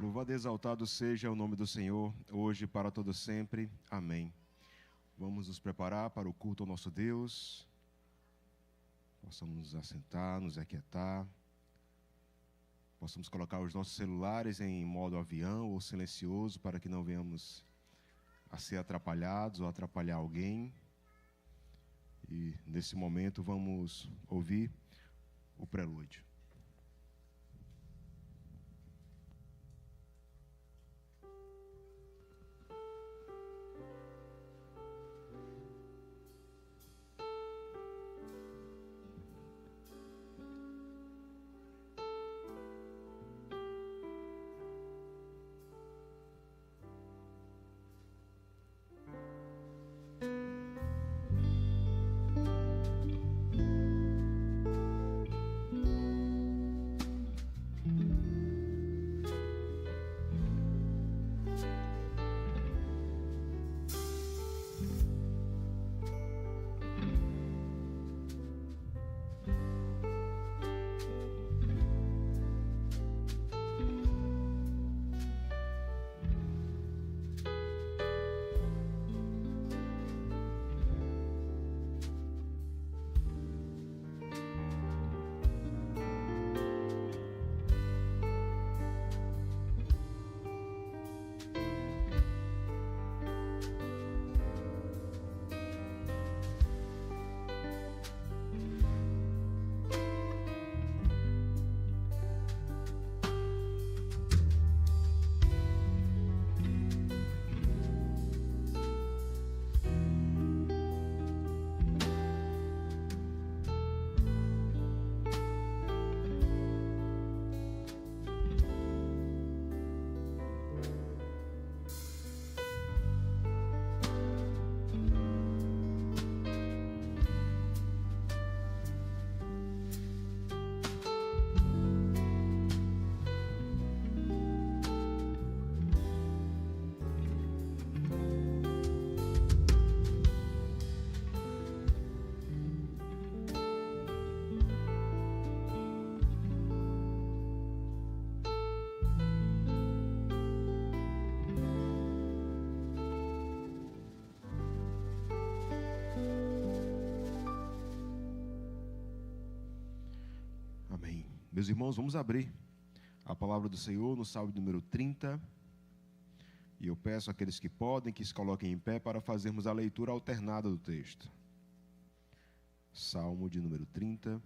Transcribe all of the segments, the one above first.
Louvado e exaltado seja o nome do Senhor, hoje e para todo sempre. Amém. Vamos nos preparar para o culto ao nosso Deus. Possamos nos assentar, nos aquietar. Possamos colocar os nossos celulares em modo avião ou silencioso para que não venhamos a ser atrapalhados ou atrapalhar alguém. E nesse momento vamos ouvir o prelúdio. Meus irmãos, vamos abrir a palavra do Senhor no Salmo número 30. E eu peço àqueles que podem que se coloquem em pé para fazermos a leitura alternada do texto. Salmo de número 30.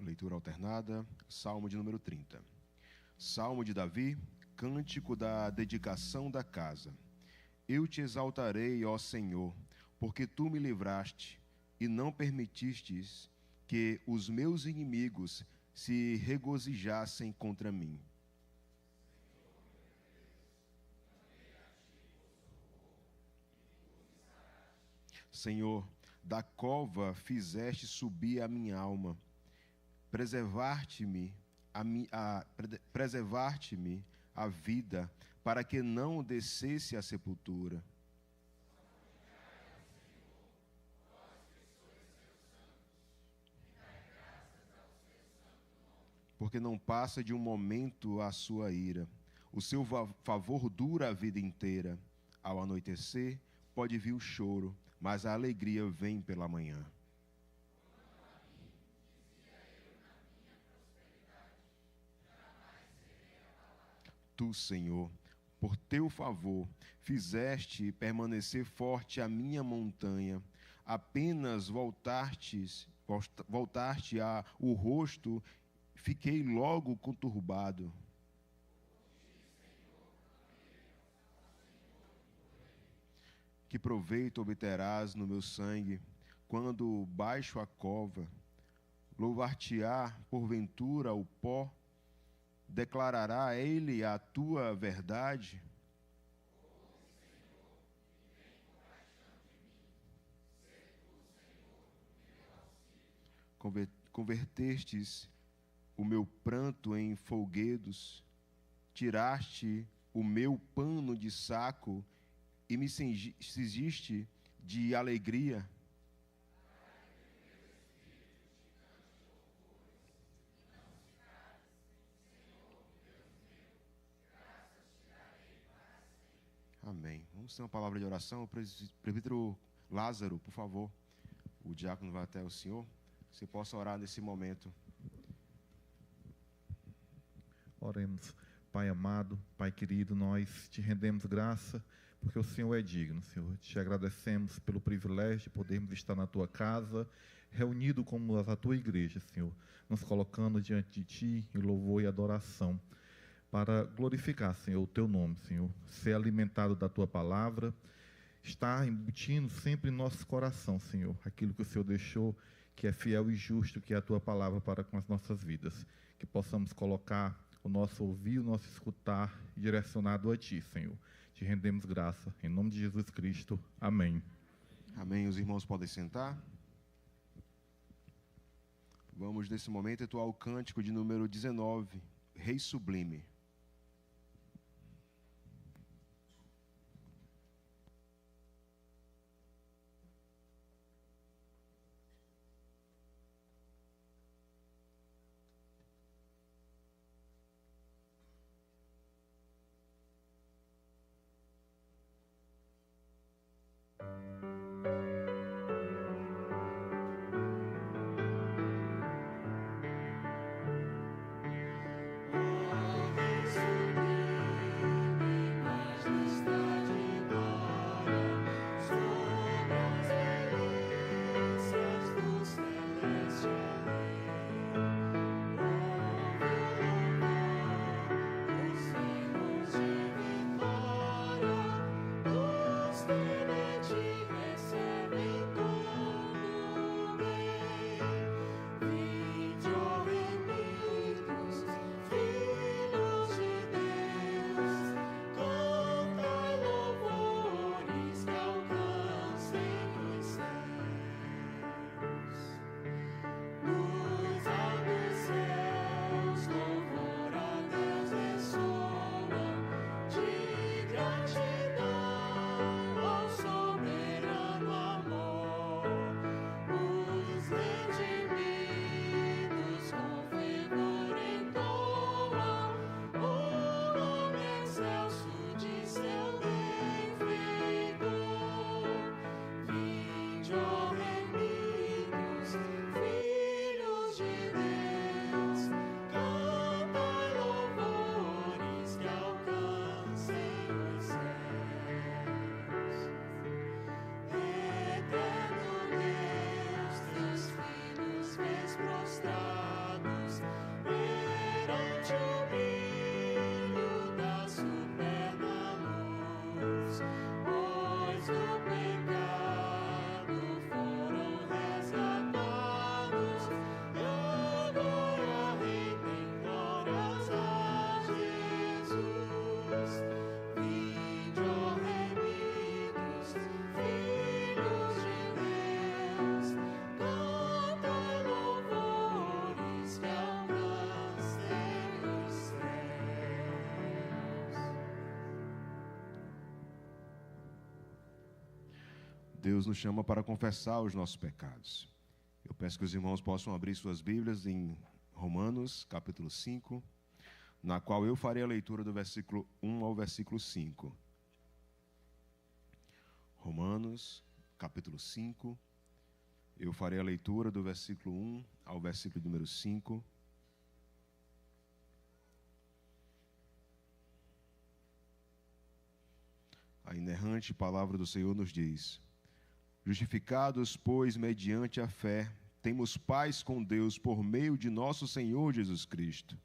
Leitura alternada, Salmo de número 30. Salmo de Davi, cântico da dedicação da casa. Eu te exaltarei, ó Senhor, porque tu me livraste e não permitistes que os meus inimigos se regozijassem contra mim. Senhor, da cova fizeste subir a minha alma. Preservar-te-me a vida, para que não descesse à sepultura. Porque não passa de um momento a sua ira. O seu favor dura a vida inteira. Ao anoitecer, pode vir o choro, mas a alegria vem pela manhã. Tu, Senhor, por teu favor, fizeste permanecer forte a minha montanha. Apenas voltaste o rosto, fiquei logo conturbado. Que proveito obterás no meu sangue, quando baixo a cova? Louvar-te-á, porventura, o pó? Declarará ele a tua verdade? convertestes o meu pranto em folguedos, tiraste o meu pano de saco e me cingiste de alegria. Amém. Vamos ter uma palavra de oração. O presbítero Lázaro, por favor. O diácono vai até o senhor. Você possa orar nesse momento. Oremos. Pai amado, Pai querido, nós te rendemos graça, porque o Senhor é digno, Senhor. Te agradecemos pelo privilégio de podermos estar na Tua casa, reunido como a Tua igreja, Senhor, nos colocando diante de Ti em louvor e adoração, para glorificar, Senhor, o Teu nome, Senhor, ser alimentado da Tua palavra, estar embutindo sempre em nosso coração, Senhor, aquilo que o Senhor deixou, que é fiel e justo, que é a Tua palavra para com as nossas vidas, que possamos colocar o nosso ouvir, o nosso escutar direcionado a Ti, Senhor. Te rendemos graça, em nome de Jesus Cristo. Amém. Amém. Os irmãos podem sentar. Vamos, nesse momento, entoar o cântico de número 19, Rei Sublime. Deus nos chama para confessar os nossos pecados. Eu peço que os irmãos possam abrir suas Bíblias em Romanos, capítulo 5, na qual eu farei a leitura do versículo 1 ao versículo 5. Romanos, capítulo 5, eu farei a leitura do versículo 1 ao versículo número 5. A inerrante palavra do Senhor nos diz: justificados, pois, mediante a fé, temos paz com Deus por meio de nosso Senhor Jesus Cristo,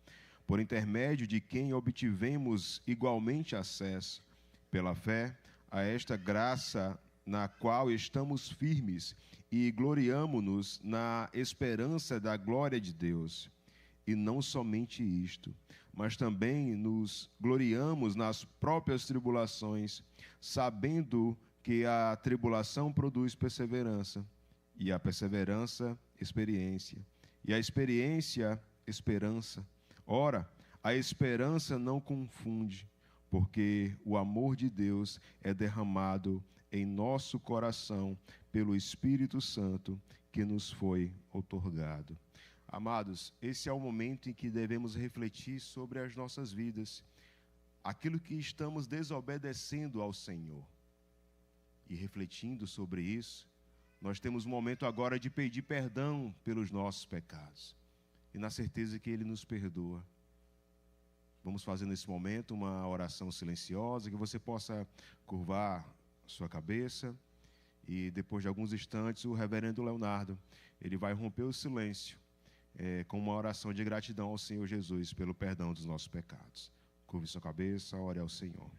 por intermédio de quem obtivemos igualmente acesso, pela fé, a esta graça na qual estamos firmes e gloriamo-nos na esperança da glória de Deus. E não somente isto, mas também nos gloriamos nas próprias tribulações, sabendo que a tribulação produz perseverança, e a perseverança, experiência, E a experiência, esperança. Ora, a esperança não confunde, porque o amor de Deus é derramado em nosso coração pelo Espírito Santo que nos foi outorgado. Amados, esse é o momento em que devemos refletir sobre as nossas vidas, aquilo que estamos desobedecendo ao Senhor. E refletindo sobre isso, nós temos um momento agora de pedir perdão pelos nossos pecados, e na certeza que Ele nos perdoa. Vamos fazer nesse momento uma oração silenciosa, que você possa curvar sua cabeça, e depois de alguns instantes, o reverendo Leonardo, ele vai romper o silêncio, com uma oração de gratidão ao Senhor Jesus pelo perdão dos nossos pecados. Curve sua cabeça, ore ao Senhor.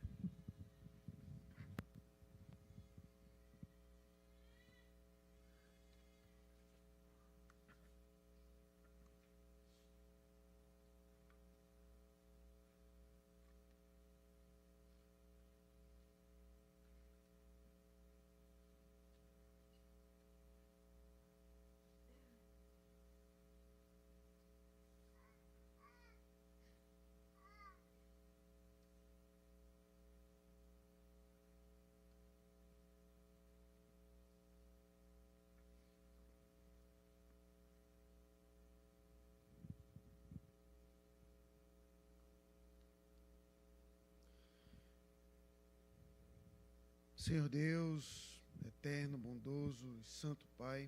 Senhor Deus, eterno, bondoso e santo Pai,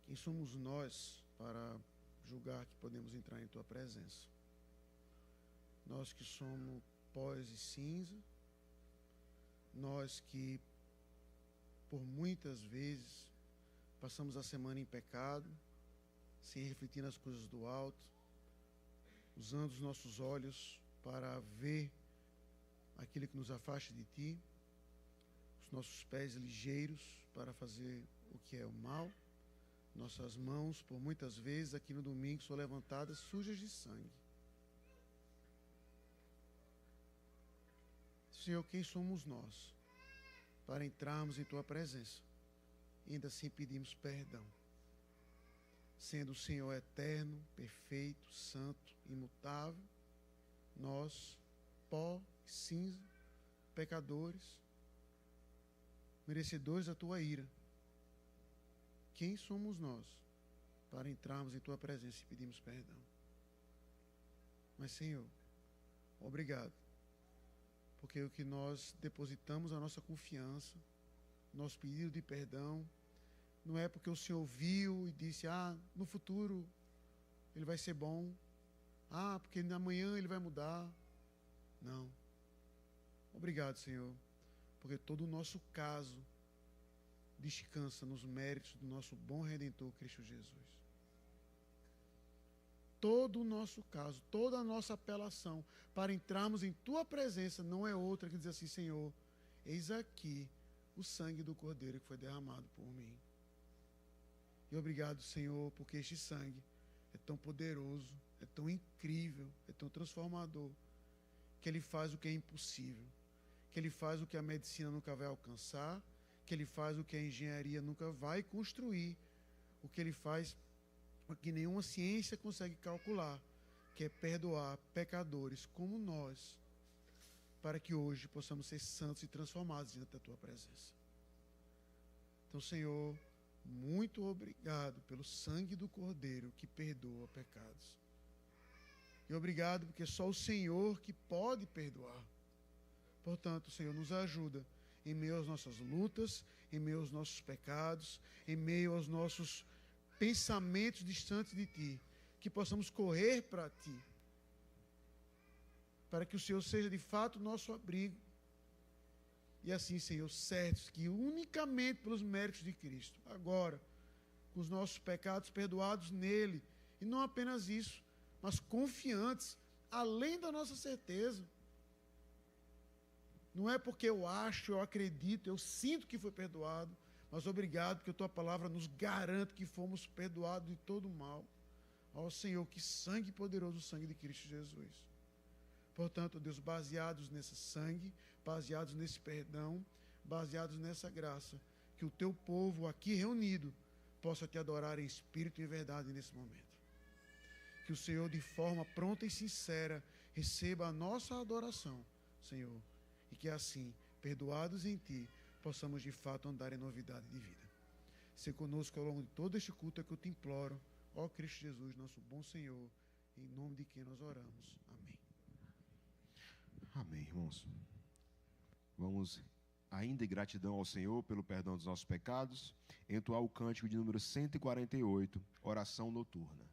quem somos nós para julgar que podemos entrar em Tua presença? Nós que somos pós e cinza, nós que por muitas vezes passamos a semana em pecado, sem refletir nas coisas do alto, usando os nossos olhos para ver aquilo que nos afasta de Ti, os nossos pés ligeiros para fazer o que é o mal, nossas mãos, por muitas vezes, aqui no domingo, são levantadas sujas de sangue. Senhor, quem somos nós para entrarmos em Tua presença? E ainda assim pedimos perdão, sendo o Senhor eterno, perfeito, santo, imutável, nós, pó, cinza, pecadores, merecedores da Tua ira. Quem somos nós para entrarmos em Tua presença e pedirmos perdão? Mas, Senhor, obrigado, porque o que nós depositamos a nossa confiança, nosso pedido de perdão, não é porque o Senhor viu e disse, no futuro ele vai ser bom, porque amanhã ele vai mudar. Não. Obrigado, Senhor, porque todo o nosso caso descansa nos méritos do nosso bom Redentor, Cristo Jesus. Todo o nosso caso, toda a nossa apelação para entrarmos em Tua presença não é outra que dizer assim, Senhor, eis aqui o sangue do Cordeiro que foi derramado por mim. E obrigado, Senhor, porque este sangue é tão poderoso, é tão incrível, é tão transformador, que Ele faz o que é impossível, que Ele faz o que a medicina nunca vai alcançar, que Ele faz o que a engenharia nunca vai construir, o que Ele faz o que nenhuma ciência consegue calcular, que é perdoar pecadores como nós, para que hoje possamos ser santos e transformados diante da Tua presença. Então, Senhor, muito obrigado pelo sangue do Cordeiro que perdoa pecados. E obrigado porque só o Senhor que pode perdoar. Portanto, Senhor, nos ajuda em meio às nossas lutas, em meio aos nossos pecados, em meio aos nossos pensamentos distantes de Ti, que possamos correr para Ti, para que o Senhor seja de fato o nosso abrigo. E assim, Senhor, certos que unicamente pelos méritos de Cristo, agora, com os nossos pecados perdoados nele, e não apenas isso, mas confiantes, além da nossa certeza. Não é porque eu acho, eu acredito, eu sinto que foi perdoado, mas obrigado porque a Tua palavra nos garante que fomos perdoados de todo o mal. Ó Senhor, que sangue poderoso, o sangue de Cristo Jesus. Portanto, Deus, baseados nesse sangue, baseados nesse perdão, baseados nessa graça, que o Teu povo aqui reunido possa te adorar em espírito e verdade nesse momento. Que o Senhor, de forma pronta e sincera, receba a nossa adoração, Senhor, e que assim, perdoados em Ti, possamos de fato andar em novidade de vida. Se conosco ao longo de todo este culto é que eu te imploro, ó Cristo Jesus, nosso bom Senhor, em nome de quem nós oramos. Amém. Amém, irmãos. Vamos, ainda em gratidão ao Senhor pelo perdão dos nossos pecados, entoar o cântico de número 148, oração noturna.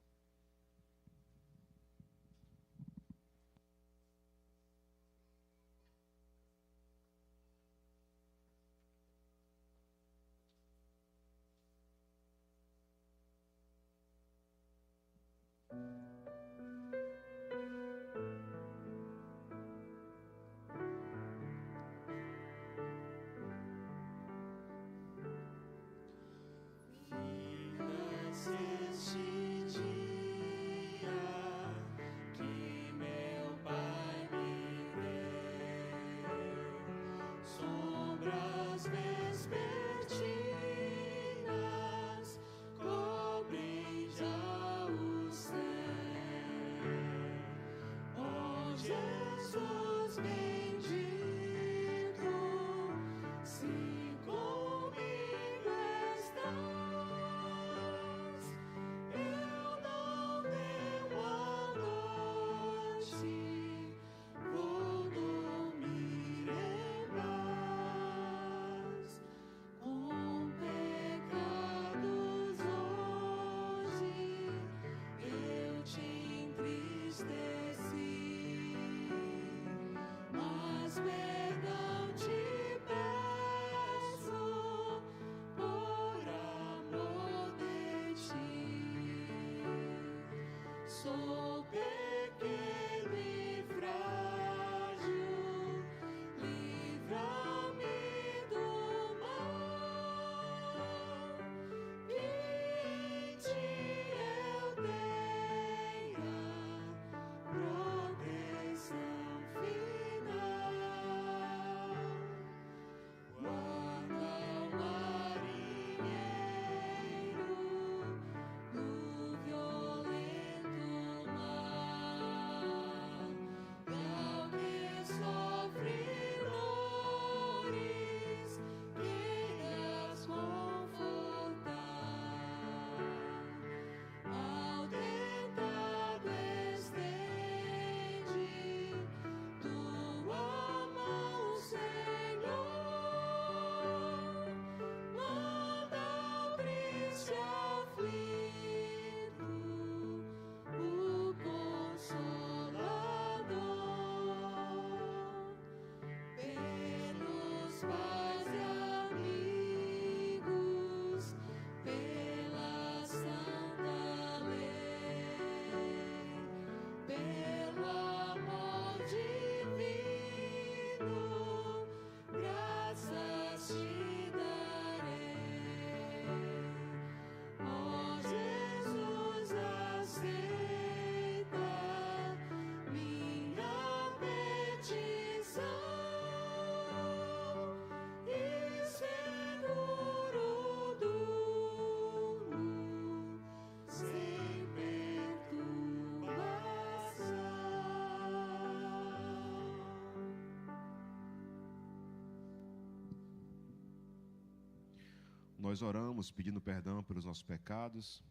Nós oramos pedindo perdão pelos nossos pecados,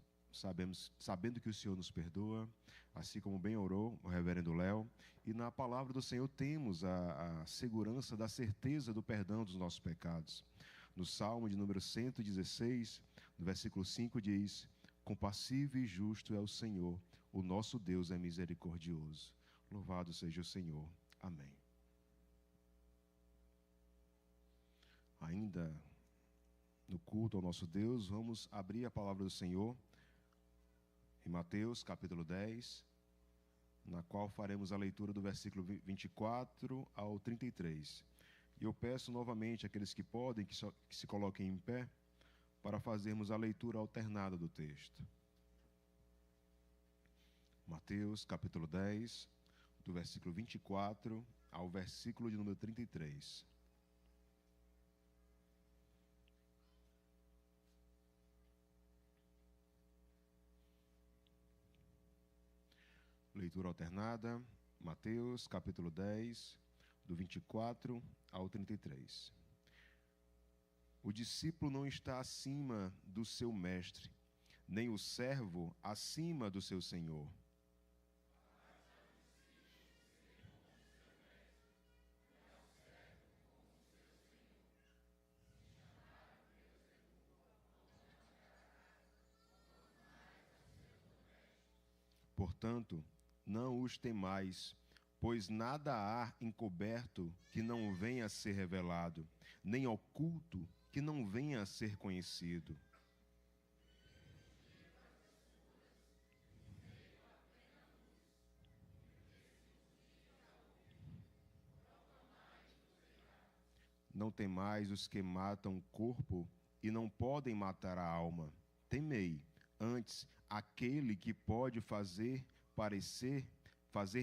sabendo que o Senhor nos perdoa, assim como bem orou o reverendo Léo, e na palavra do Senhor temos a segurança da certeza do perdão dos nossos pecados. No Salmo de número 116, no versículo 5 diz: compassivo e justo é o Senhor, o nosso Deus é misericordioso. Louvado seja o Senhor. Amém. Ainda no culto ao nosso Deus, vamos abrir a palavra do Senhor em Mateus capítulo 10, na qual faremos a leitura do versículo 24 ao 33. E eu peço novamente àqueles que podem, que se coloquem em pé, para fazermos a leitura alternada do texto. Mateus capítulo 10, do versículo 24 ao versículo de número 33. Leitura alternada, Mateus, capítulo 10, do 24 ao 33. O discípulo não está acima do seu mestre, nem o servo acima do seu senhor. Portanto, não os temais, pois nada há encoberto que não venha a ser revelado, nem oculto que não venha a ser conhecido. Não temais os que matam o corpo e não podem matar a alma. Temei, antes, aquele que pode fazer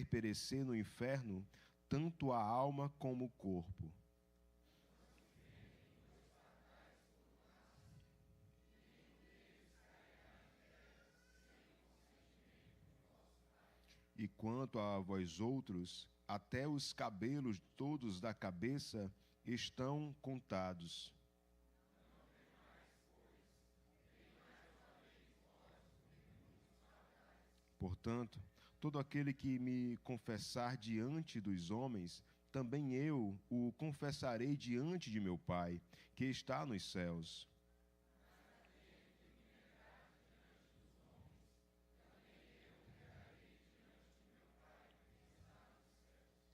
perecer no inferno tanto a alma como o corpo. E quanto a vós outros, até os cabelos todos da cabeça estão contados. Portanto, todo aquele que me confessar diante dos homens, também eu o confessarei diante de meu Pai, que está nos céus.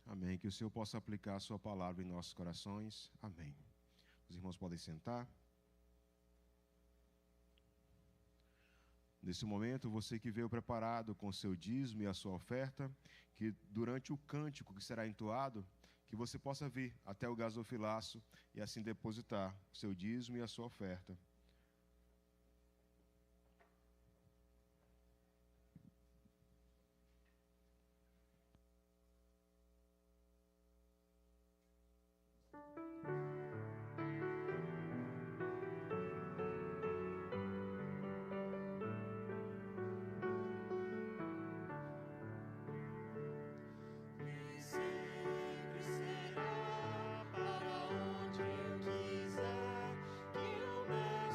Amém. Que o Senhor possa aplicar a sua palavra em nossos corações. Amém. Os irmãos podem sentar. Nesse momento, você que veio preparado com o seu dízimo e a sua oferta, que durante o cântico que será entoado, que você possa vir até o gasofilaço e assim depositar o seu dízimo e a sua oferta. Sempre será para onde eu quiser que o meu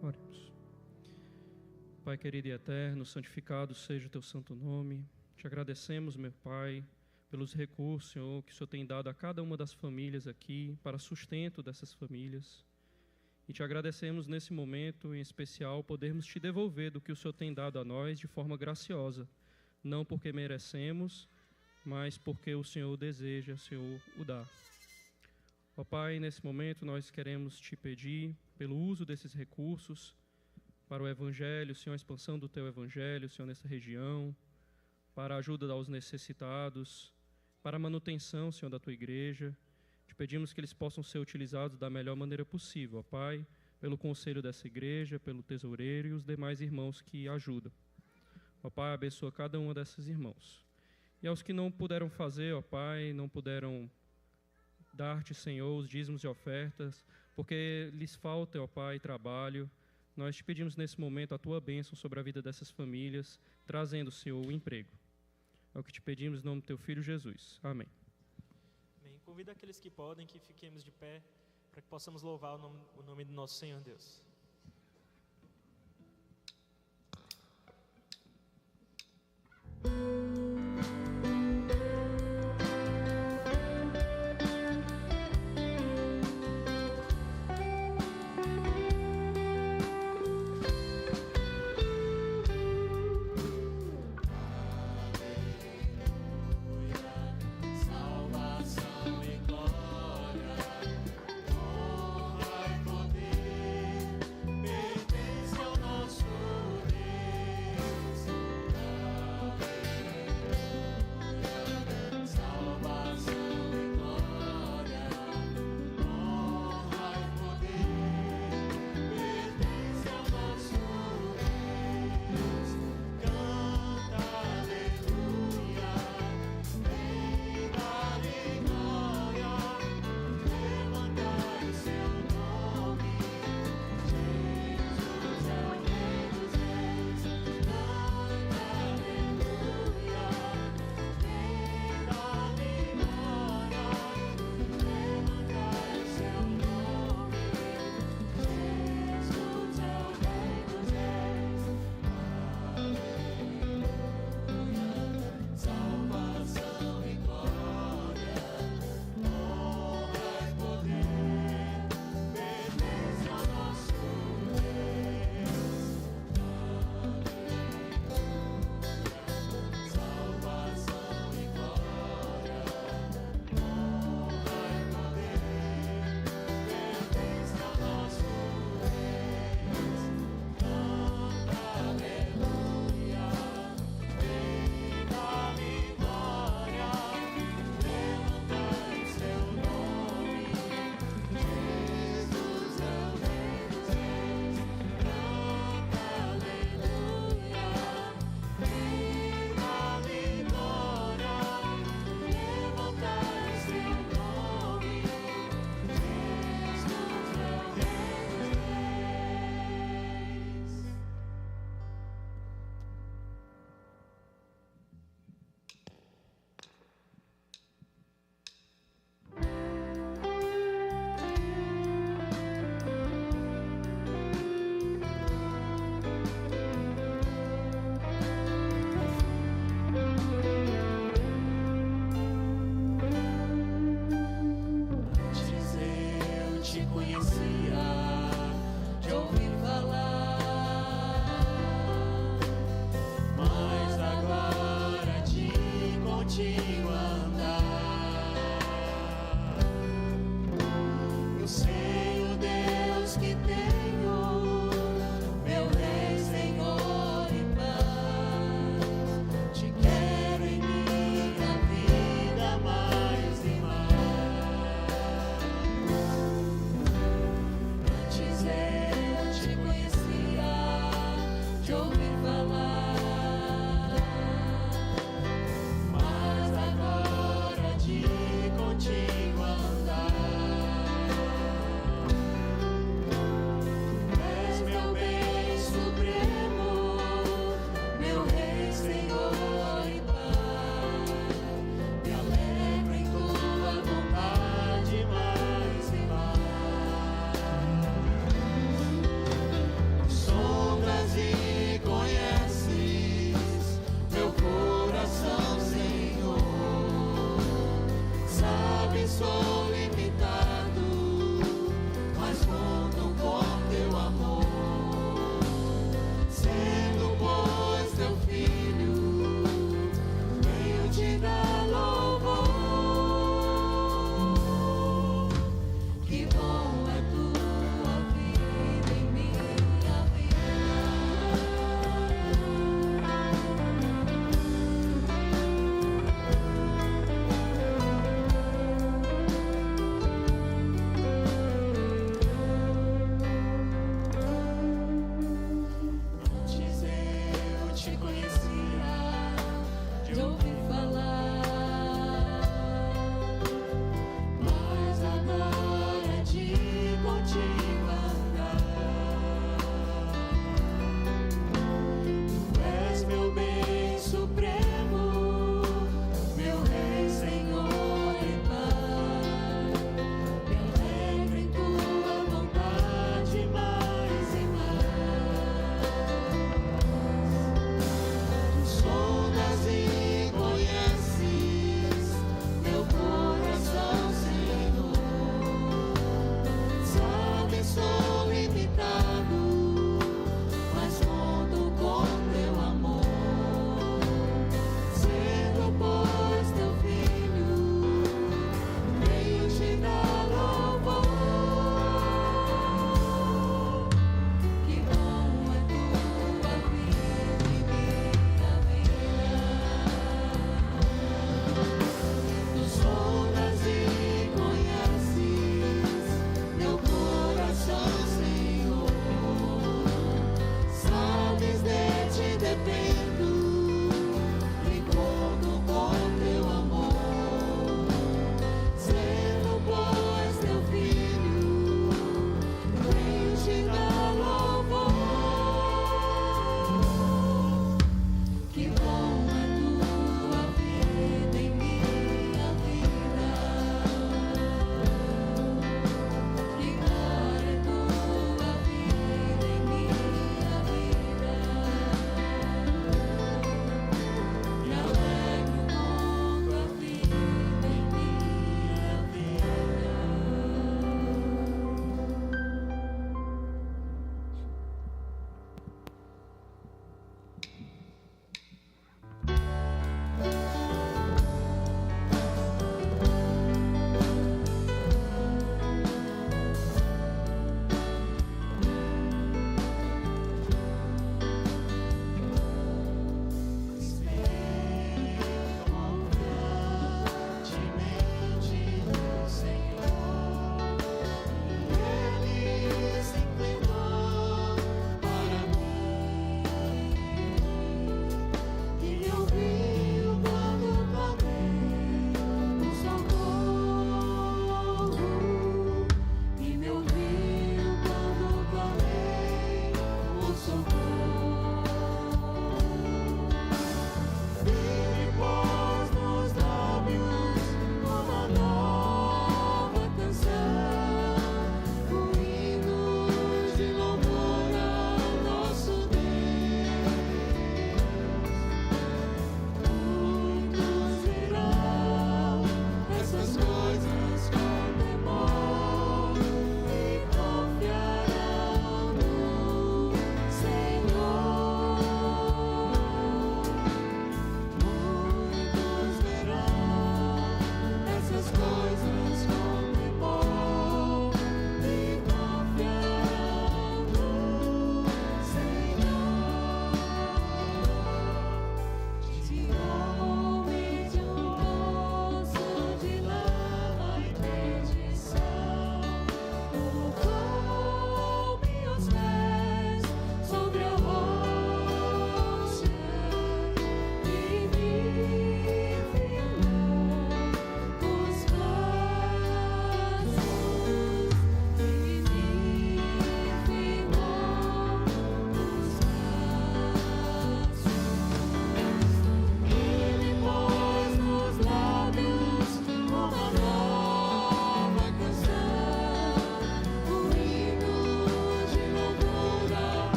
Oremos. Pai querido e eterno, santificado seja o teu santo nome. Te agradecemos, meu Pai, pelos recursos, Senhor, que o Senhor tem dado a cada uma das famílias aqui, para sustento dessas famílias. E te agradecemos nesse momento, em especial, podermos te devolver do que o Senhor tem dado a nós de forma graciosa, não porque merecemos, mas porque o Senhor deseja, o Senhor o dá. Ó Pai, nesse momento nós queremos te pedir pelo uso desses recursos para o Evangelho, Senhor, a expansão do Teu Evangelho, Senhor, nessa região, para a ajuda aos necessitados, para a manutenção, Senhor, da Tua Igreja. Te pedimos que eles possam ser utilizados da melhor maneira possível, ó Pai, pelo conselho dessa igreja, pelo tesoureiro e os demais irmãos que ajudam. Ó Pai, abençoa cada uma desses irmãos. E aos que não puderam fazer, ó Pai, não puderam dar-te, Senhor, os dízimos e ofertas, porque lhes falta, ó Pai, trabalho, nós te pedimos nesse momento a Tua bênção sobre a vida dessas famílias, trazendo, Senhor, o emprego. É o que te pedimos em nome do Teu Filho Jesus. Amém. Amém. Convido aqueles que podem que fiquemos de pé para que possamos louvar o nome do nosso Senhor Deus.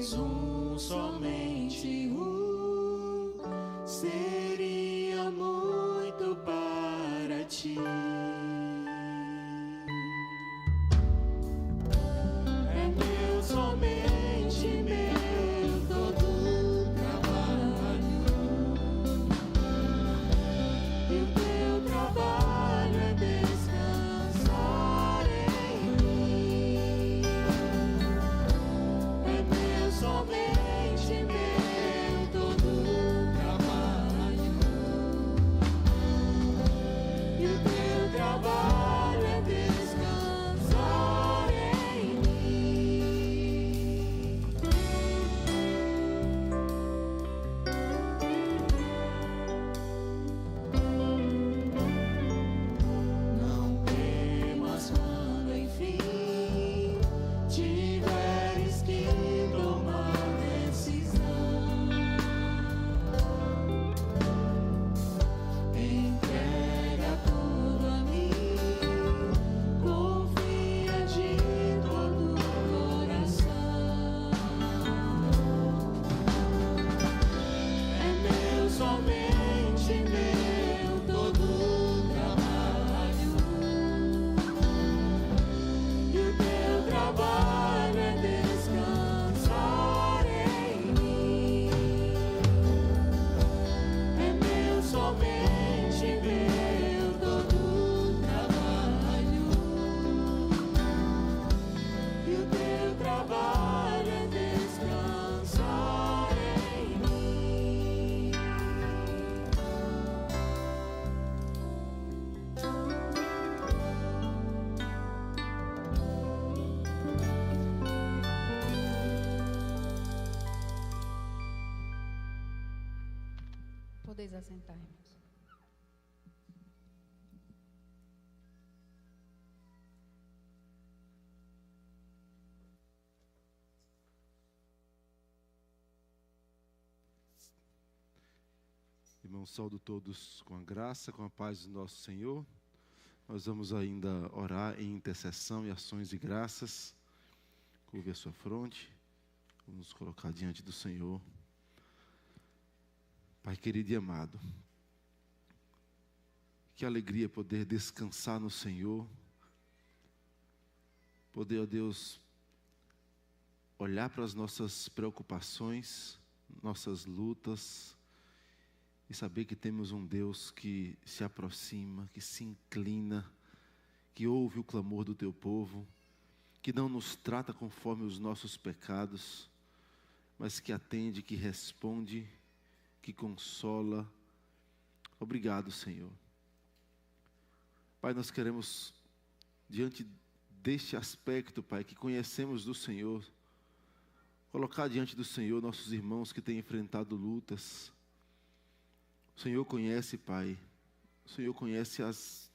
és um, somente um, seria muito para ti. É meu, somente meu, todo trabalho, e o teu trabalho é descansar em mim. É meu, somente meu, todo trabalho, e o teu trabalho é descansar em mim. Não temas quando enfim tiveres que tomar decisão. Entrega tudo a mim, confia de todo o coração. É meu, somente meu, todo trabalho, e o teu trabalho é descansar em mim. É meu, somente meu, todo trabalho, e o teu trabalho é descansar em mim. Podeis assentar, irmãos. Irmãos, saúdo todos com a graça, com a paz do nosso Senhor. Nós vamos ainda orar em intercessão e ações de graças. Curve a sua fronte. Vamos nos colocar diante do Senhor. Pai querido e amado, que alegria poder descansar no Senhor. Poder, ó Deus, olhar para as nossas preocupações, nossas lutas, e saber que temos um Deus que se aproxima, que se inclina, que ouve o clamor do teu povo, que não nos trata conforme os nossos pecados, mas que atende, que responde, que consola. Obrigado, Senhor. Pai, nós queremos, diante deste aspecto, Pai, que conhecemos do Senhor, colocar diante do Senhor nossos irmãos que têm enfrentado lutas. O Senhor conhece, Pai, o Senhor conhece as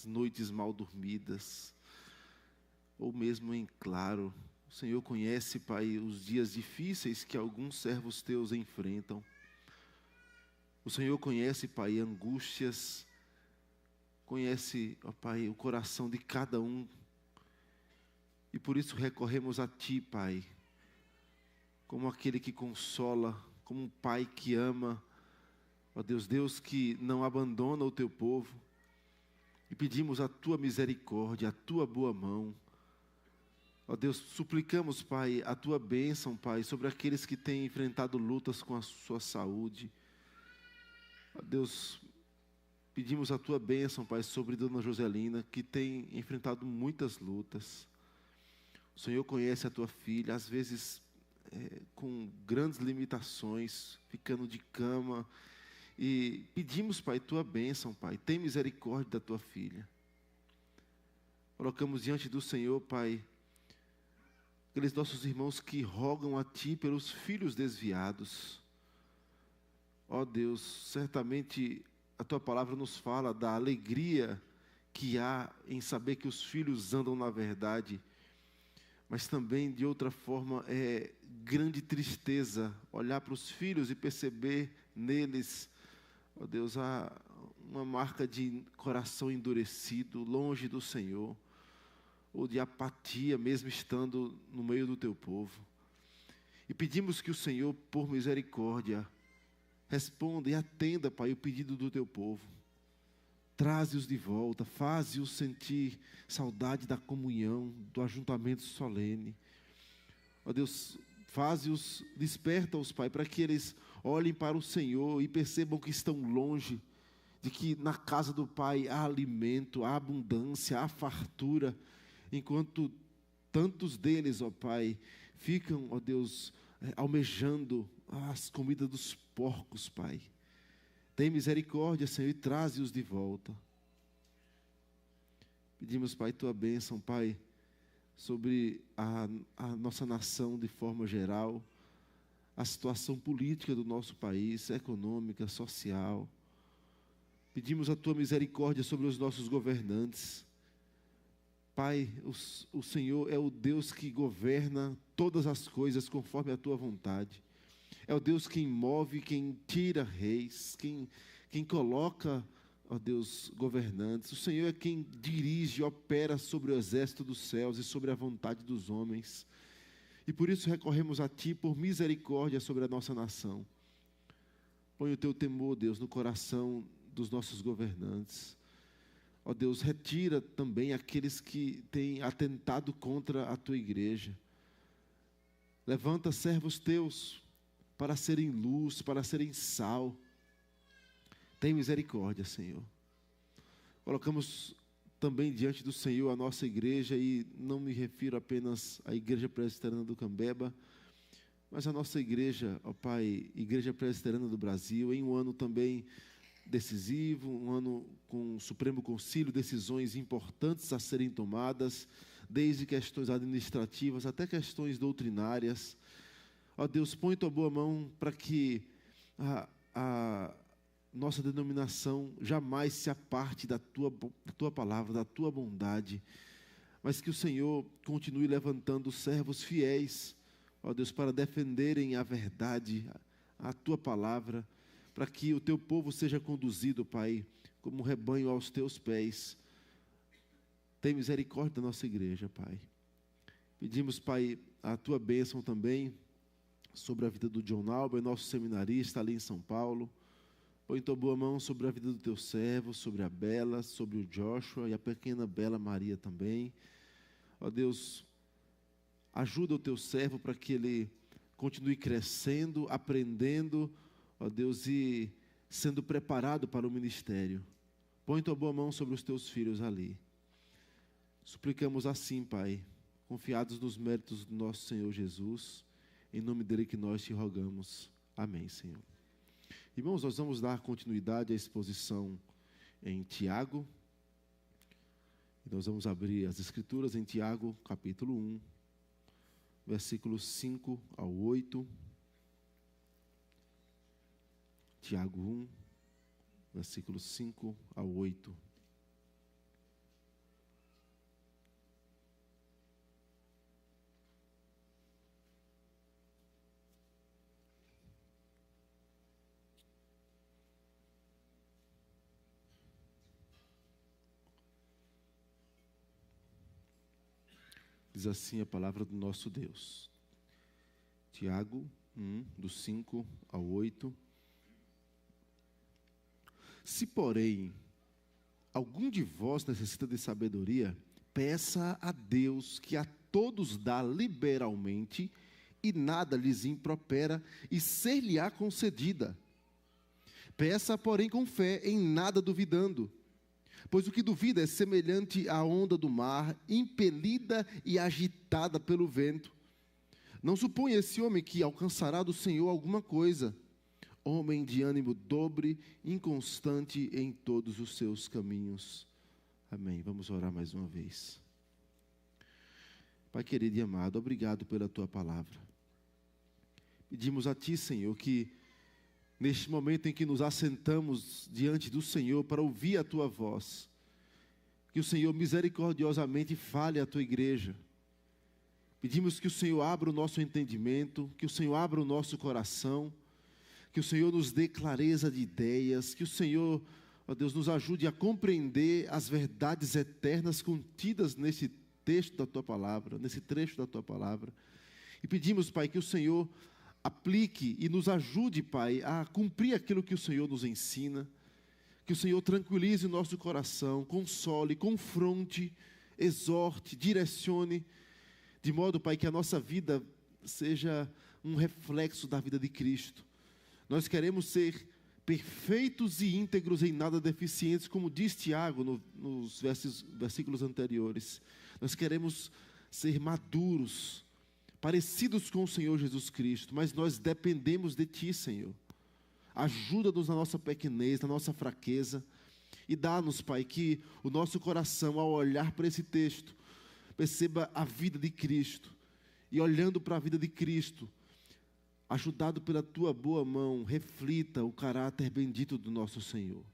noites mal dormidas, ou mesmo em claro. O Senhor conhece, Pai, os dias difíceis que alguns servos teus enfrentam. O Senhor conhece, Pai, angústias, conhece, ó Pai, o coração de cada um. E por isso recorremos a Ti, Pai, como aquele que consola, como um Pai que ama, ó Deus, Deus que não abandona o Teu povo. E pedimos a Tua misericórdia, a Tua boa mão. Ó Deus, suplicamos, Pai, a Tua bênção, Pai, sobre aqueles que têm enfrentado lutas com a sua saúde. Ó Deus, pedimos a Tua bênção, Pai, sobre Dona Joselina, que tem enfrentado muitas lutas. O Senhor conhece a Tua filha, às vezes com grandes limitações, ficando de cama. E pedimos, Pai, Tua bênção, Pai. Tem misericórdia da Tua filha. Colocamos diante do Senhor, Pai, aqueles nossos irmãos que rogam a Ti pelos filhos desviados. Ó Deus, certamente a Tua palavra nos fala da alegria que há em saber que os filhos andam na verdade, mas também, de outra forma, é grande tristeza olhar para os filhos e perceber neles, ó Deus, uma marca de coração endurecido, longe do Senhor, ou de apatia, mesmo estando no meio do Teu povo. E pedimos que o Senhor, por misericórdia, responda e atenda, Pai, o pedido do teu povo. Traze-os de volta, faze-os sentir saudade da comunhão, do ajuntamento solene. Ó Deus, faze-os, desperta-os, Pai, para que eles olhem para o Senhor e percebam que estão longe, de que na casa do Pai há alimento, há abundância, há fartura, enquanto tantos deles, ó Pai, ficam, ó Deus, almejando as comidas dos porcos, Pai. Tem misericórdia, Senhor, e traze-os de volta. Pedimos, Pai, tua bênção, Pai, sobre a nossa nação de forma geral, a situação política do nosso país, econômica, social. Pedimos a tua misericórdia sobre os nossos governantes. Pai, o Senhor é o Deus que governa todas as coisas conforme a tua vontade. É o Deus quem move, quem tira reis, quem coloca, ó Deus, governantes. O Senhor é quem dirige e opera sobre o exército dos céus e sobre a vontade dos homens. E por isso recorremos a Ti por misericórdia sobre a nossa nação. Põe o Teu temor, Deus, no coração dos nossos governantes. Ó Deus, retira também aqueles que têm atentado contra a Tua igreja. Levanta servos Teus para serem luz, para serem sal. Tem misericórdia, Senhor. Colocamos também diante do Senhor a nossa igreja, e não me refiro apenas à Igreja Presbiteriana do Cambeba, mas a nossa igreja, ó Pai, Igreja Presbiteriana do Brasil, em um ano também decisivo, um ano com o Supremo Concílio, decisões importantes a serem tomadas, desde questões administrativas até questões doutrinárias. Ó Deus, põe tua boa mão para que a nossa denominação jamais se aparte da tua palavra, da tua bondade, mas que o Senhor continue levantando servos fiéis, ó Deus, para defenderem a verdade, a tua palavra, para que o teu povo seja conduzido, Pai, como um rebanho aos teus pés. Tem misericórdia da nossa igreja, Pai. Pedimos, Pai, a tua bênção também sobre a vida do John Alba, nosso seminarista ali em São Paulo. Põe tua boa mão sobre a vida do teu servo, sobre a Bela, sobre o Joshua e a pequena Bela Maria também. Ó Deus, ajuda o teu servo para que ele continue crescendo, aprendendo, ó Deus, e sendo preparado para o ministério. Põe tua boa mão sobre os teus filhos ali. Suplicamos assim, Pai, confiados nos méritos do nosso Senhor Jesus, em nome dele que nós te rogamos. Amém, Senhor. Irmãos, nós vamos dar continuidade à exposição em Tiago. Nós vamos abrir as Escrituras em Tiago, capítulo 1, versículos 5 ao 8. Tiago 1, versículos 5 ao 8. Diz assim a palavra do nosso Deus. Tiago 1, do 5 ao 8. Se, porém, algum de vós necessita de sabedoria, peça a Deus, que a todos dá liberalmente, e nada lhes impropera, e ser-lhe-á concedida. Peça, porém, com fé, em nada duvidando. Pois o que duvida é semelhante à onda do mar, impelida e agitada pelo vento. Não suponha esse homem que alcançará do Senhor alguma coisa. Homem de ânimo dobre, inconstante em todos os seus caminhos. Amém. Vamos orar mais uma vez. Pai querido e amado, obrigado pela tua palavra. Pedimos a ti, Senhor, que neste momento em que nos assentamos diante do Senhor para ouvir a tua voz, que o Senhor misericordiosamente fale à tua igreja. Pedimos que o Senhor abra o nosso entendimento, que o Senhor abra o nosso coração, que o Senhor nos dê clareza de ideias, que o Senhor, ó Deus, nos ajude a compreender as verdades eternas contidas nesse texto da tua palavra, nesse trecho da tua palavra, E pedimos, Pai, que o Senhor aplique e nos ajude, Pai, a cumprir aquilo que o Senhor nos ensina. Que o Senhor tranquilize o nosso coração, console, confronte, exorte, direcione, de modo, Pai, que a nossa vida seja um reflexo da vida de Cristo. Nós queremos ser perfeitos e íntegros, em nada deficientes, como diz Tiago nos versículos anteriores. Nós queremos ser maduros, parecidos com o Senhor Jesus Cristo, mas nós dependemos de Ti, Senhor. Ajuda-nos na nossa pequenez, na nossa fraqueza, e dá-nos, Pai, que o nosso coração, ao olhar para esse texto, perceba a vida de Cristo, e olhando para a vida de Cristo, ajudado pela Tua boa mão, reflita o caráter bendito do nosso Senhor.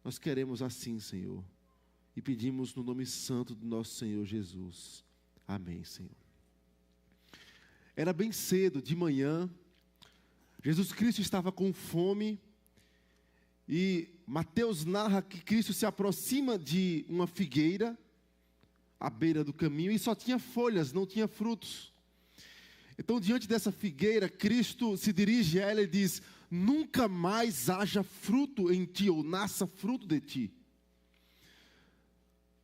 Nós queremos assim, Senhor, e pedimos no nome santo do nosso Senhor Jesus. Amém, Senhor. Era bem cedo, de manhã, Jesus Cristo estava com fome, e Mateus narra que Cristo se aproxima de uma figueira, à beira do caminho, e só tinha folhas, não tinha frutos. Então, diante dessa figueira, Cristo se dirige a ela e diz: nunca mais haja fruto em ti, ou nasça fruto de ti.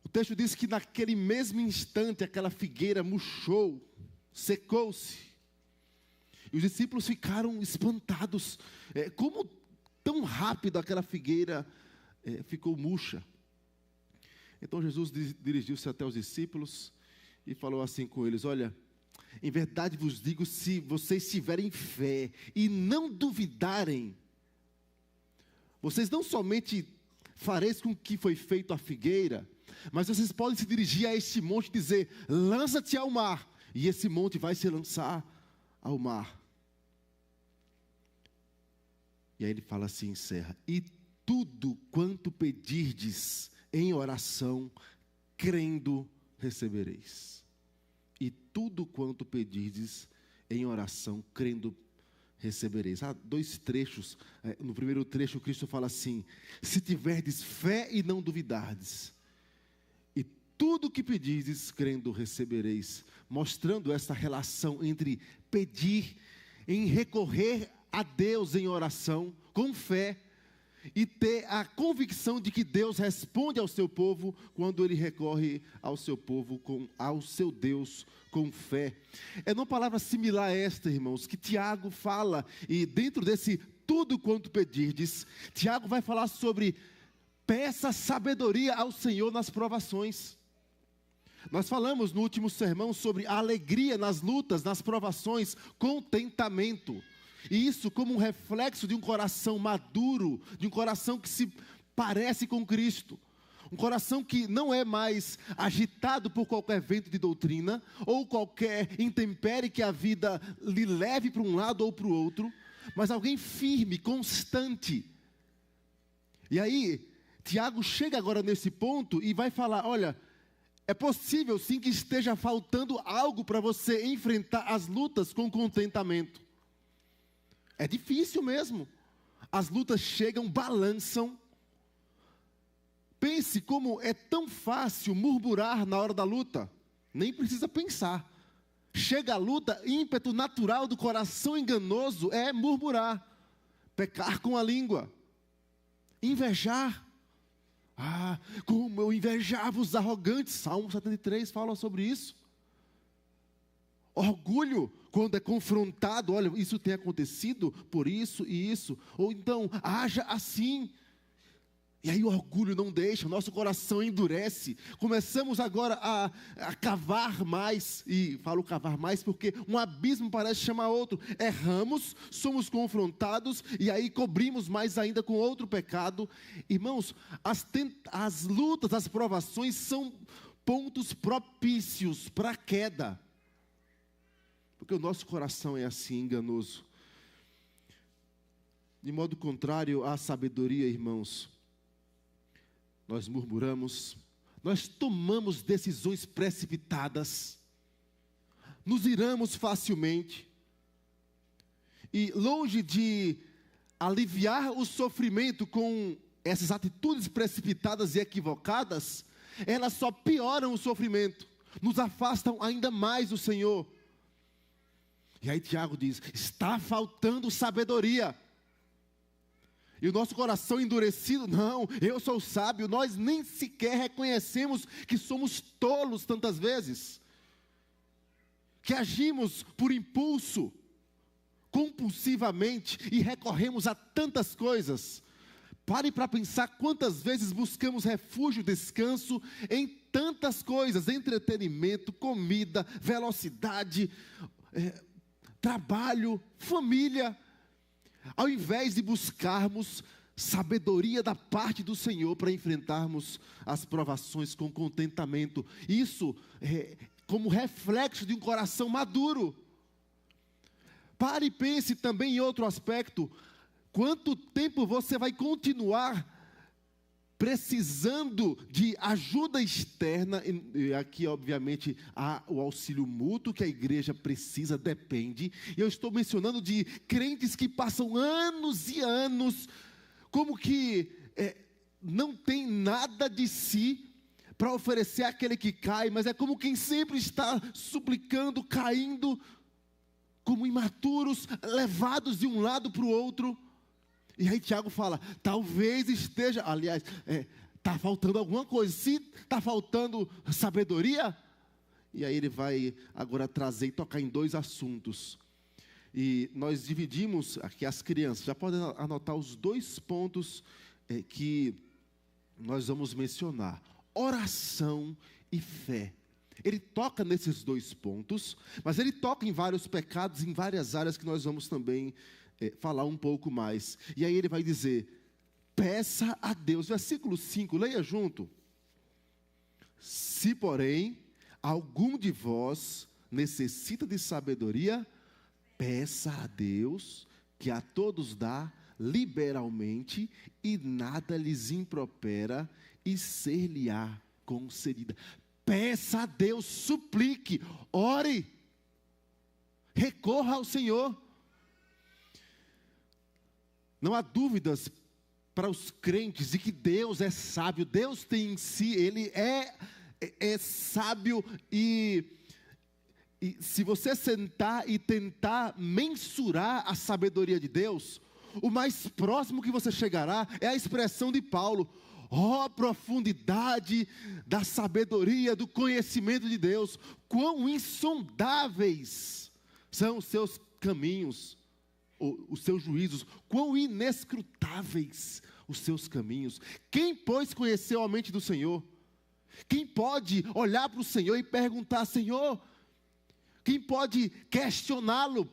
O texto diz que naquele mesmo instante, aquela figueira murchou, secou-se. E os discípulos ficaram espantados. Como tão rápido aquela figueira ficou murcha? Então Jesus dirigiu-se até os discípulos e falou assim com eles: olha, em verdade vos digo, se vocês tiverem fé e não duvidarem, vocês não somente fareis com que foi feito a figueira, mas vocês podem se dirigir a este monte e dizer: lança-te ao mar, e esse monte vai se lançar ao mar. E aí ele fala assim, encerra: e tudo quanto pedirdes em oração, crendo, recebereis. E tudo quanto pedirdes em oração, crendo, recebereis. Há dois trechos. No primeiro trecho, Cristo fala assim: se tiverdes fé e não duvidardes, e tudo que pedirdes, crendo, recebereis. Mostrando essa relação entre pedir, em recorrer a Deus em oração, com fé, e ter a convicção de que Deus responde ao seu povo quando ele recorre ao seu povo, ao seu Deus, com fé. É numa palavra similar a esta, irmãos, que Tiago fala, e dentro desse tudo quanto pedirdes, Tiago vai falar sobre peça sabedoria ao Senhor nas provações. Nós falamos no último sermão sobre a alegria nas lutas, nas provações, contentamento. E isso como um reflexo de um coração maduro, de um coração que se parece com Cristo. Um coração que não é mais agitado por qualquer vento de doutrina, ou qualquer intempérie que a vida lhe leve para um lado ou para o outro, mas alguém firme, constante. E aí, Tiago chega agora nesse ponto e vai falar: olha, é possível sim que esteja faltando algo para você enfrentar as lutas com contentamento. É difícil mesmo. As lutas chegam, balançam. Pense como é tão fácil murmurar na hora da luta. Nem precisa pensar. Chega a luta, ímpeto natural do coração enganoso é murmurar, pecar com a língua, invejar. Ah, como eu invejava os arrogantes. Salmo 73 fala sobre isso. Orgulho, quando é confrontado: olha, isso tem acontecido por isso e isso. Ou então, haja assim. E aí o orgulho não deixa, o nosso coração endurece. Começamos agora a cavar mais. E falo cavar mais porque um abismo parece chamar outro. Erramos, somos confrontados e aí cobrimos mais ainda com outro pecado. Irmãos, as lutas, as provações são pontos propícios para a queda. Porque o nosso coração é assim, enganoso. De modo contrário à sabedoria, irmãos, nós murmuramos, nós tomamos decisões precipitadas, nos iramos facilmente, e longe de aliviar o sofrimento com essas atitudes precipitadas e equivocadas, elas só pioram o sofrimento, nos afastam ainda mais do Senhor. E aí Tiago diz, está faltando sabedoria. E o nosso coração endurecido, não, eu sou sábio. Nós nem sequer reconhecemos que somos tolos tantas vezes. Que agimos por impulso, compulsivamente, e recorremos a tantas coisas. Pare para pensar quantas vezes buscamos refúgio, descanso em tantas coisas, entretenimento, comida, velocidade, trabalho, família, ao invés de buscarmos sabedoria da parte do Senhor para enfrentarmos as provações com contentamento. Isso como reflexo de um coração maduro. Pare e pense também em outro aspecto. Quanto tempo você vai continuar precisando de ajuda externa? E aqui, obviamente, há o auxílio mútuo que a igreja precisa, depende. E eu estou mencionando de crentes que passam anos e anos, como que não tem nada de si para oferecer àquele que cai, mas é como quem sempre está suplicando, caindo, como imaturos, levados de um lado para o outro. E aí Tiago fala, talvez esteja, aliás, está faltando alguma coisa. Se está faltando sabedoria, e aí ele vai agora trazer e tocar em 2 assuntos. E nós dividimos aqui as crianças, já podem anotar os 2 pontos que nós vamos mencionar. Oração e fé. Ele toca nesses 2 pontos, mas ele toca em vários pecados, em várias áreas que nós vamos também falar um pouco mais. E aí ele vai dizer, peça a Deus. Versículo 5, leia junto. Se, porém, algum de vós necessita de sabedoria, peça a Deus, que a todos dá liberalmente, e nada lhes impropera, e ser-lhe-á concedida. Peça a Deus, suplique, ore, recorra ao Senhor. Não há dúvidas para os crentes de que Deus é sábio. Deus tem em si, Ele é sábio. E se você sentar e tentar mensurar a sabedoria de Deus, o mais próximo que você chegará é a expressão de Paulo. Ó profundidade da sabedoria, do conhecimento de Deus, quão insondáveis são os seus caminhos, os seus juízos, quão inescrutáveis os seus caminhos. Quem, pois, conheceu a mente do Senhor? Quem pode olhar para o Senhor e perguntar, Senhor? Quem pode questioná-lo?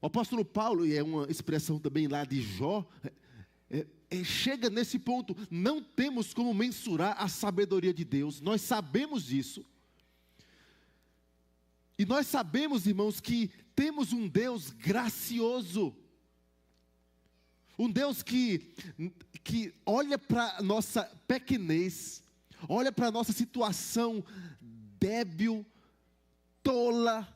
O apóstolo Paulo, e é uma expressão também lá de Jó, chega nesse ponto, não temos como mensurar a sabedoria de Deus, nós sabemos disso. E nós sabemos, irmãos, que temos um Deus gracioso, um Deus que olha para a nossa pequenez, olha para a nossa situação débil, tola,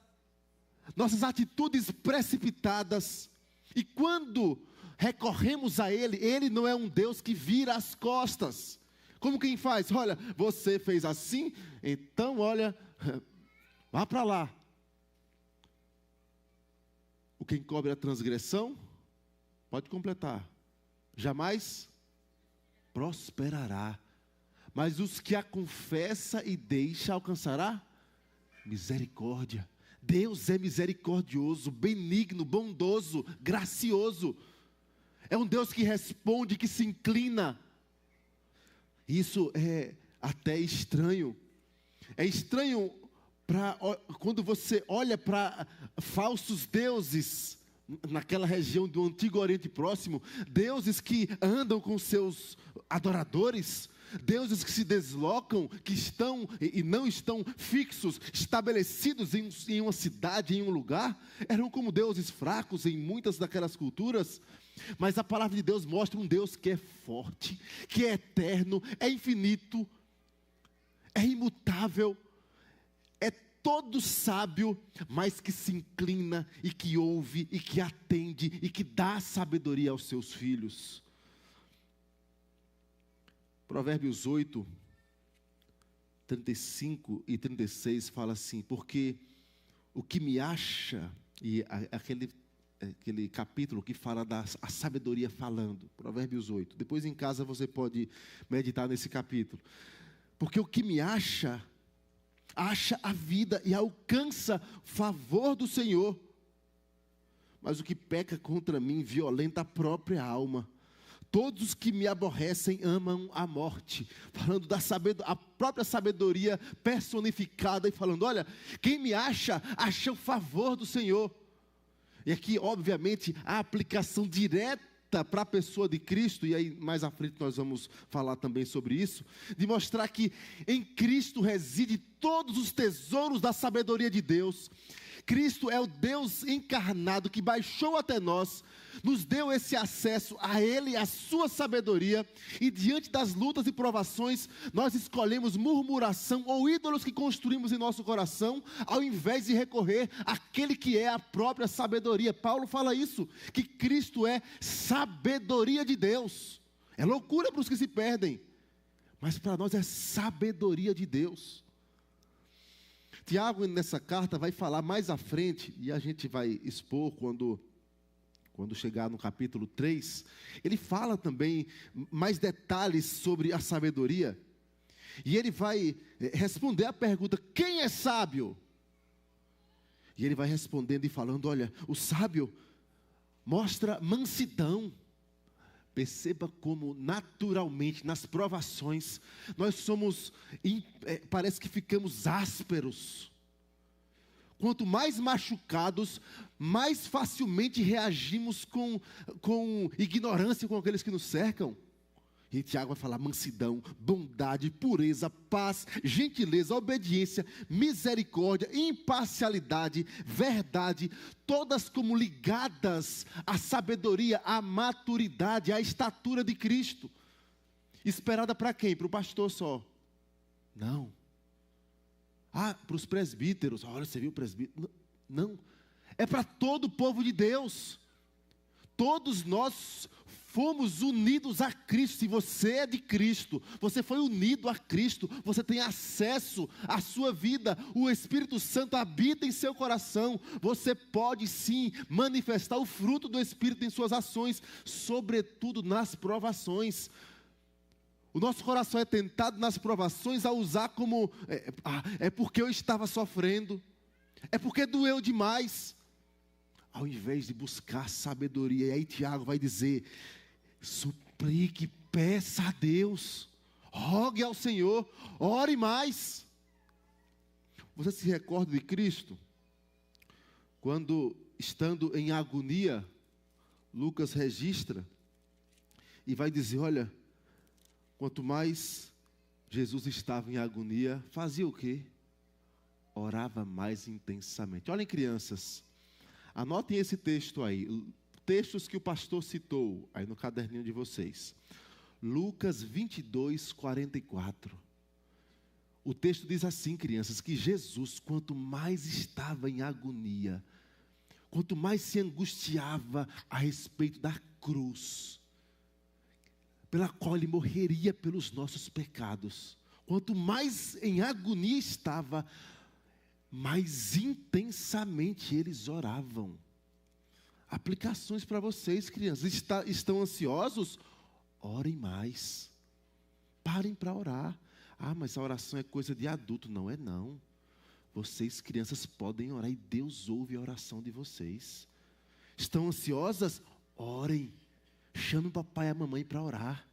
nossas atitudes precipitadas, e quando recorremos a Ele, Ele não é um Deus que vira as costas, como quem faz, olha, você fez assim, então olha, vá para lá. O que encobre a transgressão, pode completar, jamais prosperará, mas os que a confessa e deixa alcançará misericórdia. Deus é misericordioso, benigno, bondoso, gracioso. É um Deus que responde, que se inclina. Isso é até estranho. É estranho quando você olha para falsos deuses naquela região do Antigo Oriente Próximo, deuses que andam com seus adoradores, deuses que se deslocam, que estão e não estão fixos, estabelecidos em uma cidade, em um lugar, eram como deuses fracos em muitas daquelas culturas. Mas a palavra de Deus mostra um Deus que é forte, que é eterno, é infinito, é imutável, é todo sábio, mas que se inclina e que ouve e que atende e que dá sabedoria aos seus filhos. Provérbios 8, 35 e 36 fala assim: porque o que me acha, e aquele capítulo que fala da a sabedoria falando, Provérbios 8. Depois em casa você pode meditar nesse capítulo. Porque o que me acha a vida e alcança favor do Senhor. Mas o que peca contra mim violenta a própria alma. Todos os que me aborrecem amam a morte. Falando da a própria sabedoria personificada e falando, olha, quem me acha o favor do Senhor. E aqui, obviamente, a aplicação direta para a pessoa de Cristo, e aí mais à frente nós vamos falar também sobre isso, de mostrar que em Cristo reside todos os tesouros da sabedoria de Deus. Cristo é o Deus encarnado que baixou até nós, nos deu esse acesso a Ele, a sua sabedoria, e diante das lutas e provações, nós escolhemos murmuração ou ídolos que construímos em nosso coração, ao invés de recorrer àquele que é a própria sabedoria. Paulo fala isso, que Cristo é sabedoria de Deus. É loucura para os que se perdem, mas para nós é sabedoria de Deus. Tiago, nessa carta, vai falar mais à frente, e a gente vai expor quando chegar no capítulo 3, ele fala também mais detalhes sobre a sabedoria, e ele vai responder a pergunta, quem é sábio? E ele vai respondendo e falando, olha, o sábio mostra mansidão. Perceba como naturalmente, nas provações, nós somos, parece que ficamos ásperos. Quanto mais machucados, mais facilmente reagimos com ignorância com aqueles que nos cercam. E Tiago vai falar mansidão, bondade, pureza, paz, gentileza, obediência, misericórdia, imparcialidade, verdade, todas como ligadas à sabedoria, à maturidade, à estatura de Cristo. Esperada para quem? Para o pastor só? Não. Para os presbíteros. Olha, você viu o presbítero? Não. É para todo o povo de Deus. Todos nós fomos unidos a Cristo. Se você é de Cristo, você foi unido a Cristo, você tem acesso à sua vida, o Espírito Santo habita em seu coração, você pode sim manifestar o fruto do Espírito em suas ações, sobretudo nas provações. O nosso coração é tentado nas provações a usar como, é porque eu estava sofrendo, é porque doeu demais, ao invés de buscar sabedoria. E aí Tiago vai dizer, suplique, peça a Deus, rogue ao Senhor, ore mais. Você se recorda de Cristo? Quando, estando em agonia, Lucas registra e vai dizer, olha, quanto mais Jesus estava em agonia, fazia o quê? Orava mais intensamente. Olhem, crianças, anotem esse texto aí, textos que o pastor citou, aí no caderninho de vocês. Lucas 22, 44. O texto diz assim, crianças, que Jesus, quanto mais estava em agonia, quanto mais se angustiava a respeito da cruz, pela qual ele morreria pelos nossos pecados, quanto mais em agonia estava, mais intensamente eles oravam. Aplicações para vocês, crianças. Estão ansiosos? Orem mais. Parem para orar. Mas a oração é coisa de adulto. Não é não. Vocês, crianças, podem orar e Deus ouve a oração de vocês. Estão ansiosas? Orem. Chame o papai e a mamãe para orar.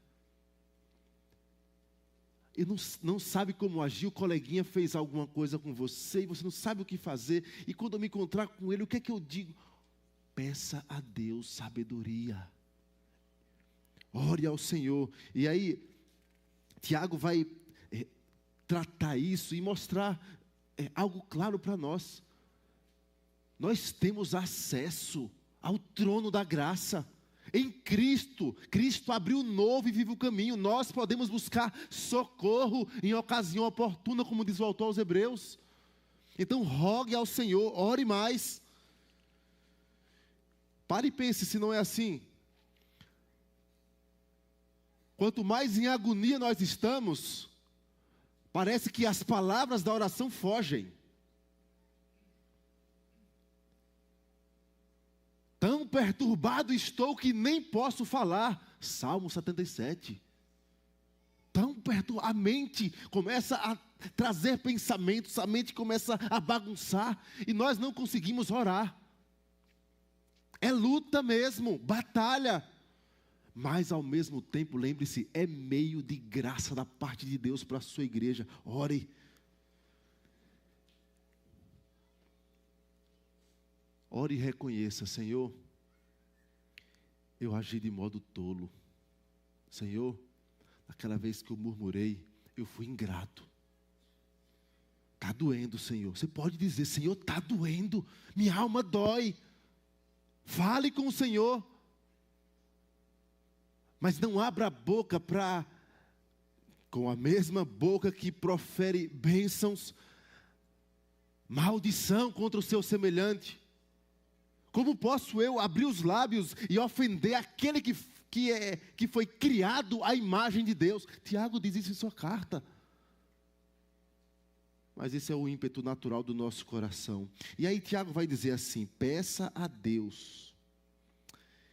E não sabe como agir, o coleguinha fez alguma coisa com você e você não sabe o que fazer. E quando eu me encontrar com ele, o que é que eu digo? Peça a Deus sabedoria. Ore ao Senhor. E aí, Tiago vai tratar isso e mostrar algo claro para nós. Nós temos acesso ao trono da graça. Em Cristo, Cristo abriu um novo e vivo caminho. Nós podemos buscar socorro em ocasião oportuna, como diz o autor aos Hebreus. Então, rogue ao Senhor, ore mais. Pare e pense se não é assim. Quanto mais em agonia nós estamos, parece que as palavras da oração fogem. perturbado estou que nem posso falar. Salmo 77. Tão perturbado, a mente começa a trazer pensamentos, a mente começa a bagunçar, e nós não conseguimos orar. É luta mesmo, batalha. Mas ao mesmo tempo, lembre-se, é meio de graça da parte de Deus para a sua igreja. Ore. Ore e reconheça: Senhor, eu agi de modo tolo. Senhor, aquela vez que eu murmurei, eu fui ingrato. Está doendo, Senhor. Você pode dizer: Senhor, está doendo, minha alma dói. Fale com o Senhor. Mas não abra a boca para, com a mesma boca que profere bênçãos, maldição contra o seu semelhante. Como posso eu abrir os lábios e ofender aquele que foi criado à imagem de Deus? Tiago diz isso em sua carta. Mas esse é o ímpeto natural do nosso coração. E aí Tiago vai dizer assim: peça a Deus,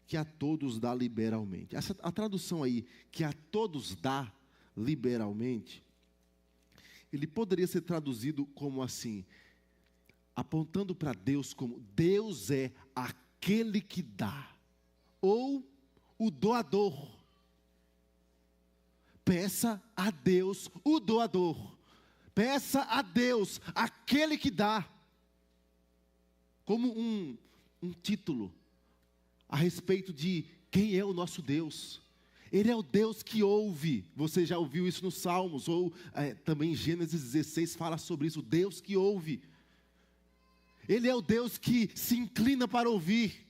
que a todos dá liberalmente. A tradução aí, que a todos dá liberalmente, ele poderia ser traduzido como assim, apontando para Deus como: Deus é aquele que dá, ou o doador. Peça a Deus, o doador. Peça a Deus, aquele que dá. Como um título a respeito de quem é o nosso Deus. Ele é o Deus que ouve. Você já ouviu isso nos Salmos, ou também em Gênesis 16 fala sobre isso, o Deus que ouve. Ele é o Deus que se inclina para ouvir.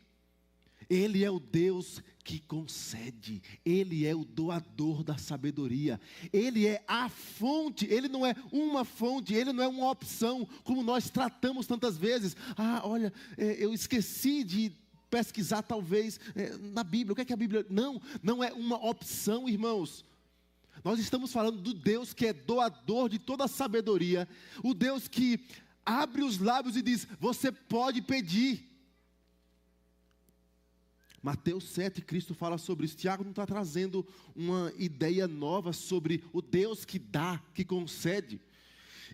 Ele é o Deus que concede. Ele é o doador da sabedoria. Ele é a fonte. Ele não é uma fonte, ele não é uma opção, como nós tratamos tantas vezes. Olha, eu esqueci de pesquisar talvez na Bíblia. O que é a Bíblia? Não é uma opção, irmãos. Nós estamos falando do Deus que é doador de toda a sabedoria. O Deus que abre os lábios e diz: você pode pedir. Mateus 7, Cristo fala sobre isso. Tiago não está trazendo uma ideia nova sobre o Deus que dá, que concede.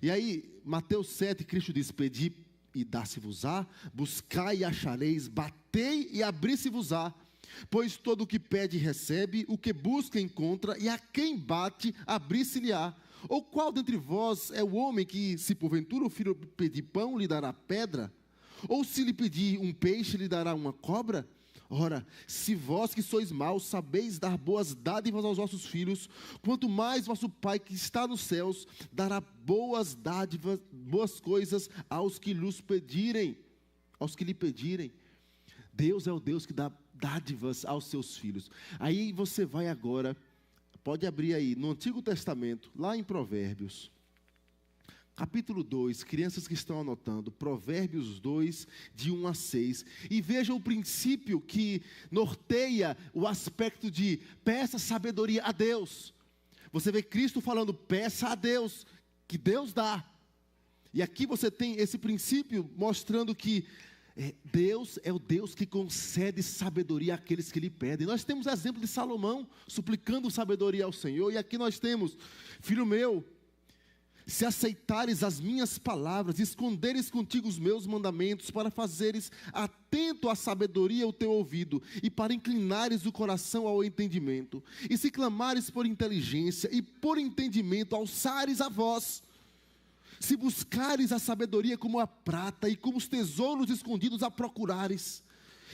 E aí, Mateus 7, Cristo diz: pedi e dá-se-vos-á, buscai e achareis, batei e abri-se-vos-á. Pois todo o que pede recebe, o que busca encontra, e a quem bate abrir-se-lhe-á. Ou qual dentre vós é o homem que, se porventura o filho pedir pão, lhe dará pedra? Ou se lhe pedir um peixe, lhe dará uma cobra? Ora, se vós que sois maus sabeis dar boas dádivas aos vossos filhos, quanto mais vosso Pai que está nos céus dará boas dádivas, boas coisas aos que lhe pedirem. Deus é o Deus que dá dádivas aos seus filhos. Aí você vai agora, pode abrir aí, no Antigo Testamento, lá em Provérbios, capítulo 2, crianças que estão anotando, Provérbios 2, de 1 a 6, e veja o princípio que norteia o aspecto de peça sabedoria a Deus. Você vê Cristo falando: peça a Deus, que Deus dá. E aqui você tem esse princípio mostrando que Deus é o Deus que concede sabedoria àqueles que lhe pedem. Nós temos exemplo de Salomão suplicando sabedoria ao Senhor, e aqui nós temos: filho meu, se aceitares as minhas palavras, esconderes contigo os meus mandamentos, para fazeres atento à sabedoria o teu ouvido, e para inclinares o coração ao entendimento, e se clamares por inteligência, e por entendimento alçares a voz, se buscares a sabedoria como a prata, e como os tesouros escondidos a procurares,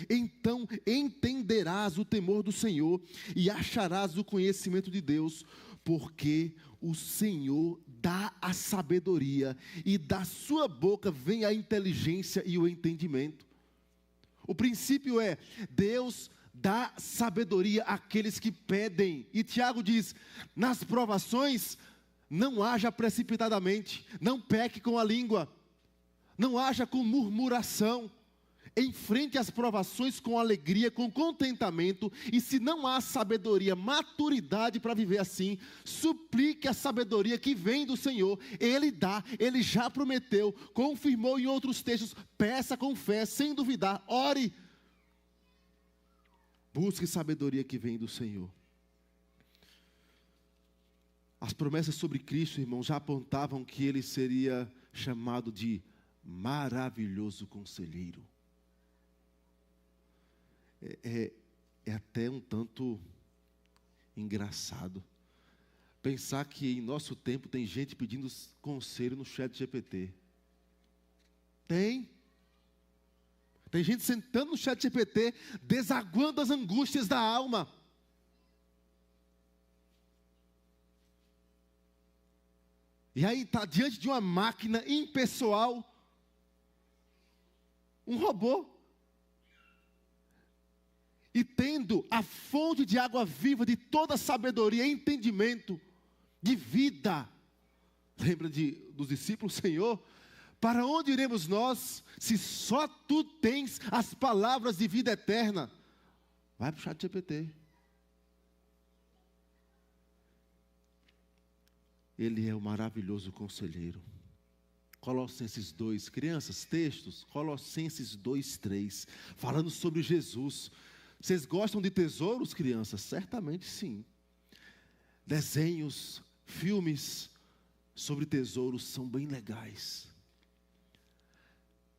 então entenderás o temor do Senhor, e acharás o conhecimento de Deus, porque o Senhor dá a sabedoria, e da sua boca vem a inteligência e o entendimento. O princípio é: Deus dá sabedoria àqueles que pedem. E Tiago diz: nas provações, não haja precipitadamente, não peque com a língua, não haja com murmuração. Enfrente as provações com alegria, com contentamento, e se não há sabedoria, maturidade para viver assim, suplique a sabedoria que vem do Senhor. Ele dá, Ele já prometeu, confirmou em outros textos. Peça com fé, sem duvidar, ore. Busque sabedoria que vem do Senhor. As promessas sobre Cristo, irmãos, já apontavam que Ele seria chamado de maravilhoso conselheiro. É até um tanto engraçado pensar que em nosso tempo tem gente pedindo conselho no ChatGPT. Tem gente sentando no ChatGPT, desaguando as angústias da alma. E aí está diante de uma máquina impessoal, um robô, e tendo a fonte de água viva de toda sabedoria e entendimento de vida. Lembra dos discípulos, Senhor? Para onde iremos nós, se só Tu tens as palavras de vida eterna? Vai para o ChatGPT. Ele é o maravilhoso conselheiro. Colossenses 2, crianças, textos, Colossenses 2, 3, falando sobre Jesus. Vocês gostam de tesouros, crianças? Certamente sim. Desenhos, filmes sobre tesouros são bem legais.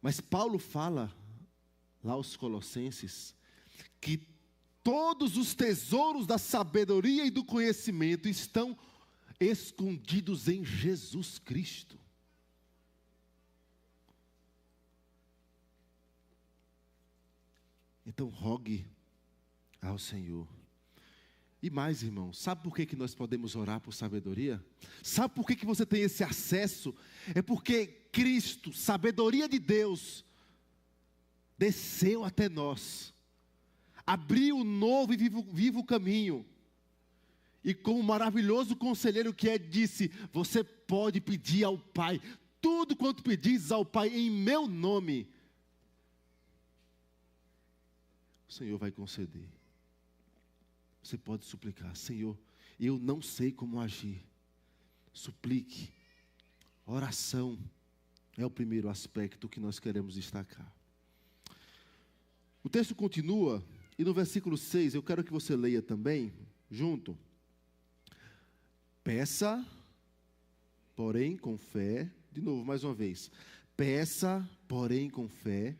Mas Paulo fala, lá aos Colossenses, que todos os tesouros da sabedoria e do conhecimento estão escondidos em Jesus Cristo. Então rogue ao Senhor. E mais, irmãos, sabe por que nós podemos orar por sabedoria? Sabe por que você tem esse acesso? É porque Cristo, sabedoria de Deus, desceu até nós, abriu um novo e vivo caminho, e como maravilhoso conselheiro que é, disse: você pode pedir ao Pai, tudo quanto pedis ao Pai em meu nome, o Senhor vai conceder. Você pode suplicar: Senhor, eu não sei como agir. Suplique. Oração é o primeiro aspecto que nós queremos destacar. O texto continua, e no versículo 6, eu quero que você leia também, junto. Peça, porém com fé. De novo, mais uma vez. Peça, porém com fé.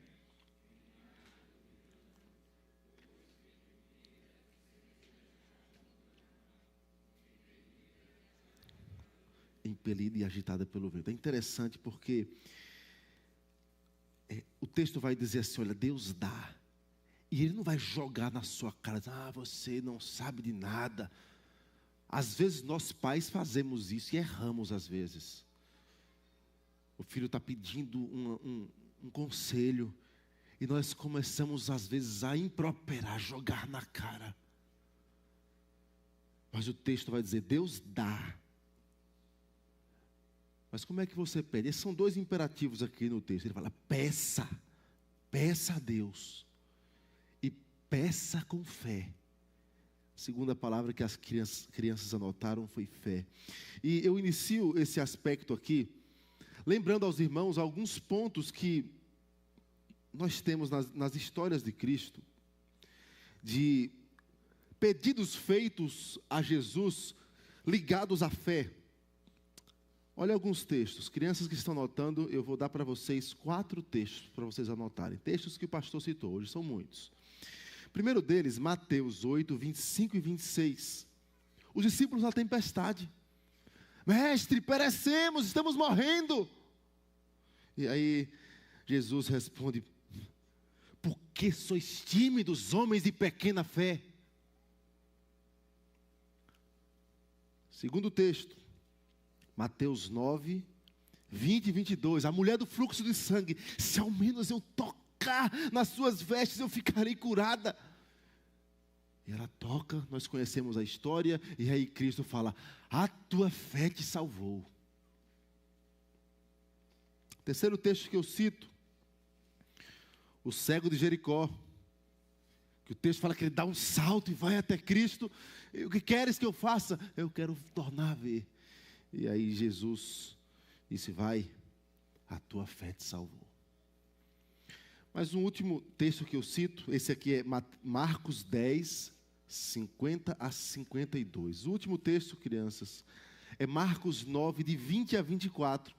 Impelida e agitada pelo vento. É interessante porque o texto vai dizer assim: olha, Deus dá, e Ele não vai jogar na sua cara, você não sabe de nada. Às vezes nós pais fazemos isso e erramos às vezes. O filho está pedindo um conselho, e nós começamos às vezes a improperar, jogar na cara. Mas o texto vai dizer: Deus dá. Mas como é que você pede? Esses são dois imperativos aqui no texto. Ele fala: peça a Deus, e peça com fé. A segunda palavra que as crianças anotaram foi fé. E eu inicio esse aspecto aqui, lembrando aos irmãos alguns pontos que nós temos nas histórias de Cristo, de pedidos feitos a Jesus ligados à fé. Olha alguns textos. Crianças que estão anotando, eu vou dar para vocês 4 textos para vocês anotarem. Textos que o pastor citou, hoje são muitos. Primeiro deles, Mateus 8, 25 e 26. Os discípulos na tempestade. Mestre, perecemos, estamos morrendo. E aí Jesus responde: por que sois tímidos, homens de pequena fé? Segundo texto, Mateus 9, 20 e 22. A mulher do fluxo de sangue: se ao menos eu tocar nas suas vestes, eu ficarei curada. E ela toca, nós conhecemos a história, e aí Cristo fala: a tua fé te salvou. Terceiro texto que eu cito, o cego de Jericó, que o texto fala que ele dá um salto e vai até Cristo. O que queres que eu faça? Eu quero tornar a ver. E aí Jesus disse: vai, a tua fé te salvou. Mas um último texto que eu cito, esse aqui é Marcos 10, 50 a 52. O último texto, crianças, é Marcos 9, de 20 a 24.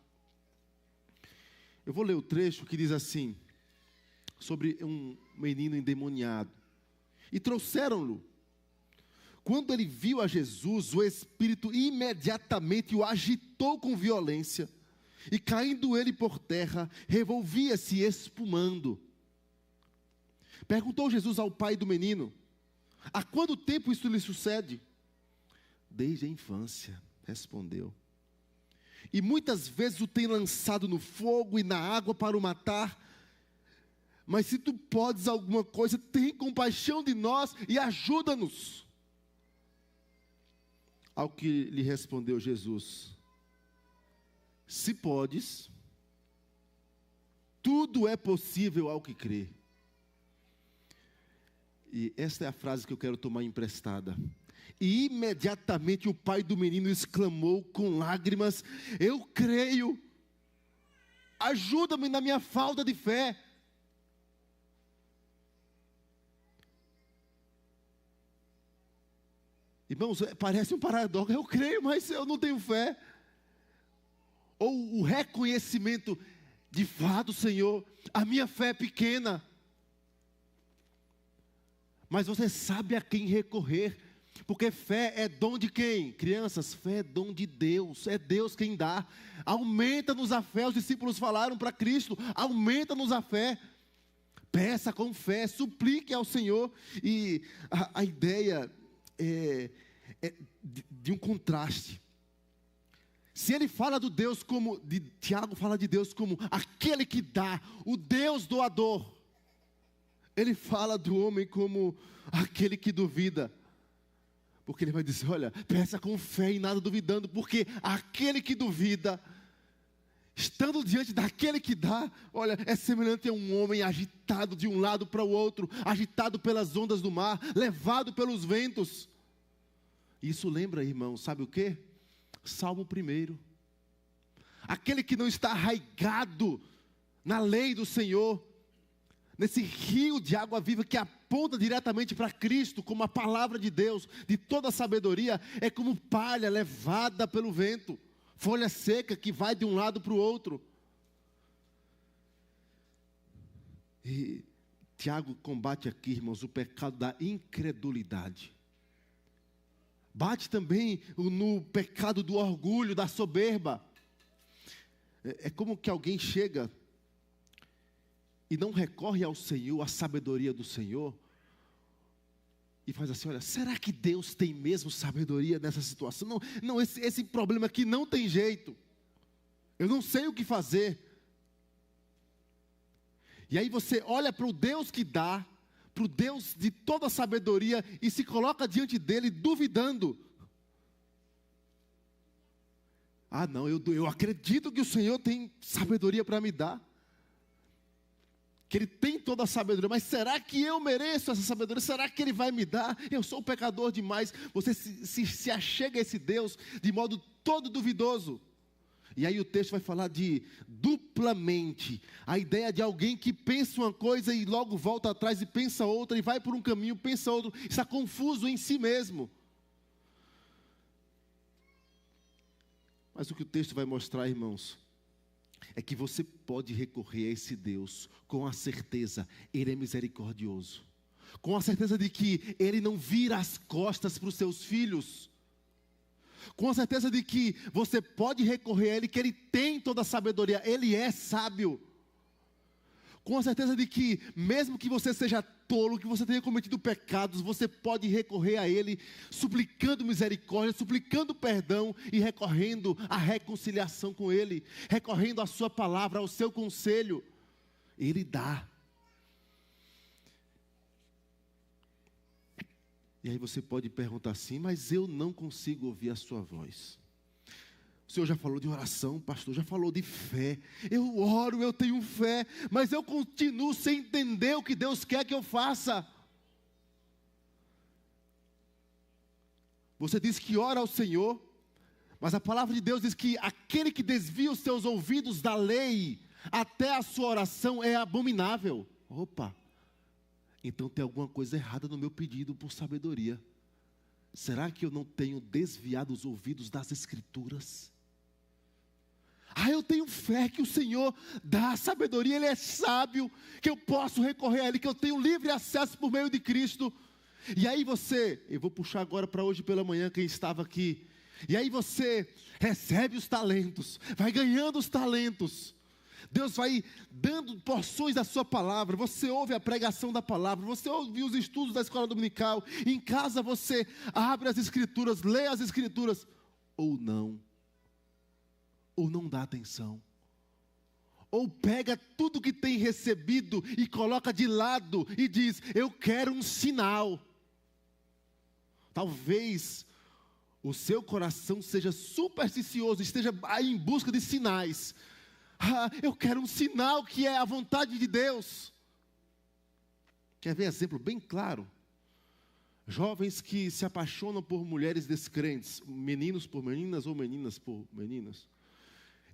Eu vou ler o trecho que diz assim, sobre um menino endemoniado. E trouxeram-no. Quando ele viu a Jesus, o Espírito imediatamente o agitou com violência, e caindo ele por terra, revolvia-se espumando. Perguntou Jesus ao pai do menino: há quanto tempo isso lhe sucede? Desde a infância, respondeu. E muitas vezes o tem lançado no fogo e na água para o matar. Mas se tu podes alguma coisa, tem compaixão de nós e ajuda-nos. Ao que lhe respondeu Jesus: se podes, tudo é possível ao que crê. E esta é a frase que eu quero tomar emprestada. E imediatamente o pai do menino exclamou com lágrimas: eu creio, ajuda-me na minha falta de fé. Irmãos, parece um paradoxo, eu creio, mas eu não tenho fé. Ou o reconhecimento, de fato, Senhor, a minha fé é pequena. Mas você sabe a quem recorrer, porque fé é dom de quem? Crianças, fé é dom de Deus, é Deus quem dá. Aumenta-nos a fé, os discípulos falaram para Cristo, aumenta-nos a fé. Peça com fé, suplique ao Senhor. E a ideia é de um contraste. Se ele fala do Deus como, Tiago fala de Deus como aquele que dá, o Deus doador. Ele fala do homem como aquele que duvida. Porque ele vai dizer, olha, peça com fé e nada duvidando, porque aquele que duvida, estando diante daquele que dá, olha, é semelhante a um homem agitado de um lado para o outro, agitado pelas ondas do mar, levado pelos ventos. Isso lembra, irmão, sabe o quê? Salmo 1. Aquele que não está arraigado na lei do Senhor, nesse rio de água viva que aponta diretamente para Cristo, como a palavra de Deus, de toda a sabedoria, é como palha levada pelo vento, folha seca que vai de um lado para o outro. E Tiago combate aqui, irmãos, o pecado da incredulidade. Bate também no pecado do orgulho, da soberba. É como que alguém chega e não recorre ao Senhor, à sabedoria do Senhor, e faz assim, olha, será que Deus tem mesmo sabedoria nessa situação? Não, esse problema aqui não tem jeito. Eu não sei o que fazer. E aí você olha para o Deus que dá, para o Deus de toda a sabedoria, e se coloca diante dele duvidando. Ah, não, eu acredito que o Senhor tem sabedoria para me dar. Que Ele tem toda a sabedoria, mas será que eu mereço essa sabedoria? Será que Ele vai me dar? Eu sou pecador demais. Você se achega a esse Deus de modo todo duvidoso. E aí o texto vai falar de duplamente, a ideia de alguém que pensa uma coisa e logo volta atrás e pensa outra, e vai por um caminho, pensa outro, está confuso em si mesmo. Mas o que o texto vai mostrar, irmãos, é que você pode recorrer a esse Deus com a certeza, Ele é misericordioso, com a certeza de que Ele não vira as costas para os seus filhos, com a certeza de que você pode recorrer a Ele, que Ele tem toda a sabedoria, Ele é sábio, com a certeza de que mesmo que você seja tolo, que você tenha cometido pecados, você pode recorrer a Ele, suplicando misericórdia, suplicando perdão e recorrendo à reconciliação com Ele, recorrendo à sua palavra, ao seu conselho. Ele dá. E aí você pode perguntar assim, mas eu não consigo ouvir a sua voz. O Senhor já falou de oração, pastor, já falou de fé. Eu oro, eu tenho fé, mas eu continuo sem entender o que Deus quer que eu faça. Você diz que ora ao Senhor, mas a palavra de Deus diz que aquele que desvia os seus ouvidos da lei até a sua oração é abominável. Opa, então tem alguma coisa errada no meu pedido por sabedoria. Será que eu não tenho desviado os ouvidos das Escrituras? Eu tenho fé que o Senhor dá sabedoria, Ele é sábio, que eu posso recorrer a Ele, que eu tenho livre acesso por meio de Cristo. E aí eu vou puxar agora para hoje pela manhã quem estava aqui. E aí você recebe os talentos, vai ganhando os talentos. Deus vai dando porções da sua palavra, você ouve a pregação da palavra, você ouve os estudos da escola dominical, em casa você abre as Escrituras, lê as Escrituras, ou não dá atenção, ou pega tudo que tem recebido e coloca de lado e diz, eu quero um sinal. Talvez o seu coração seja supersticioso, esteja aí em busca de sinais. Eu quero um sinal que é a vontade de Deus. Quer ver exemplo bem claro? Jovens que se apaixonam por mulheres descrentes, meninos por meninas ou meninas por meninas.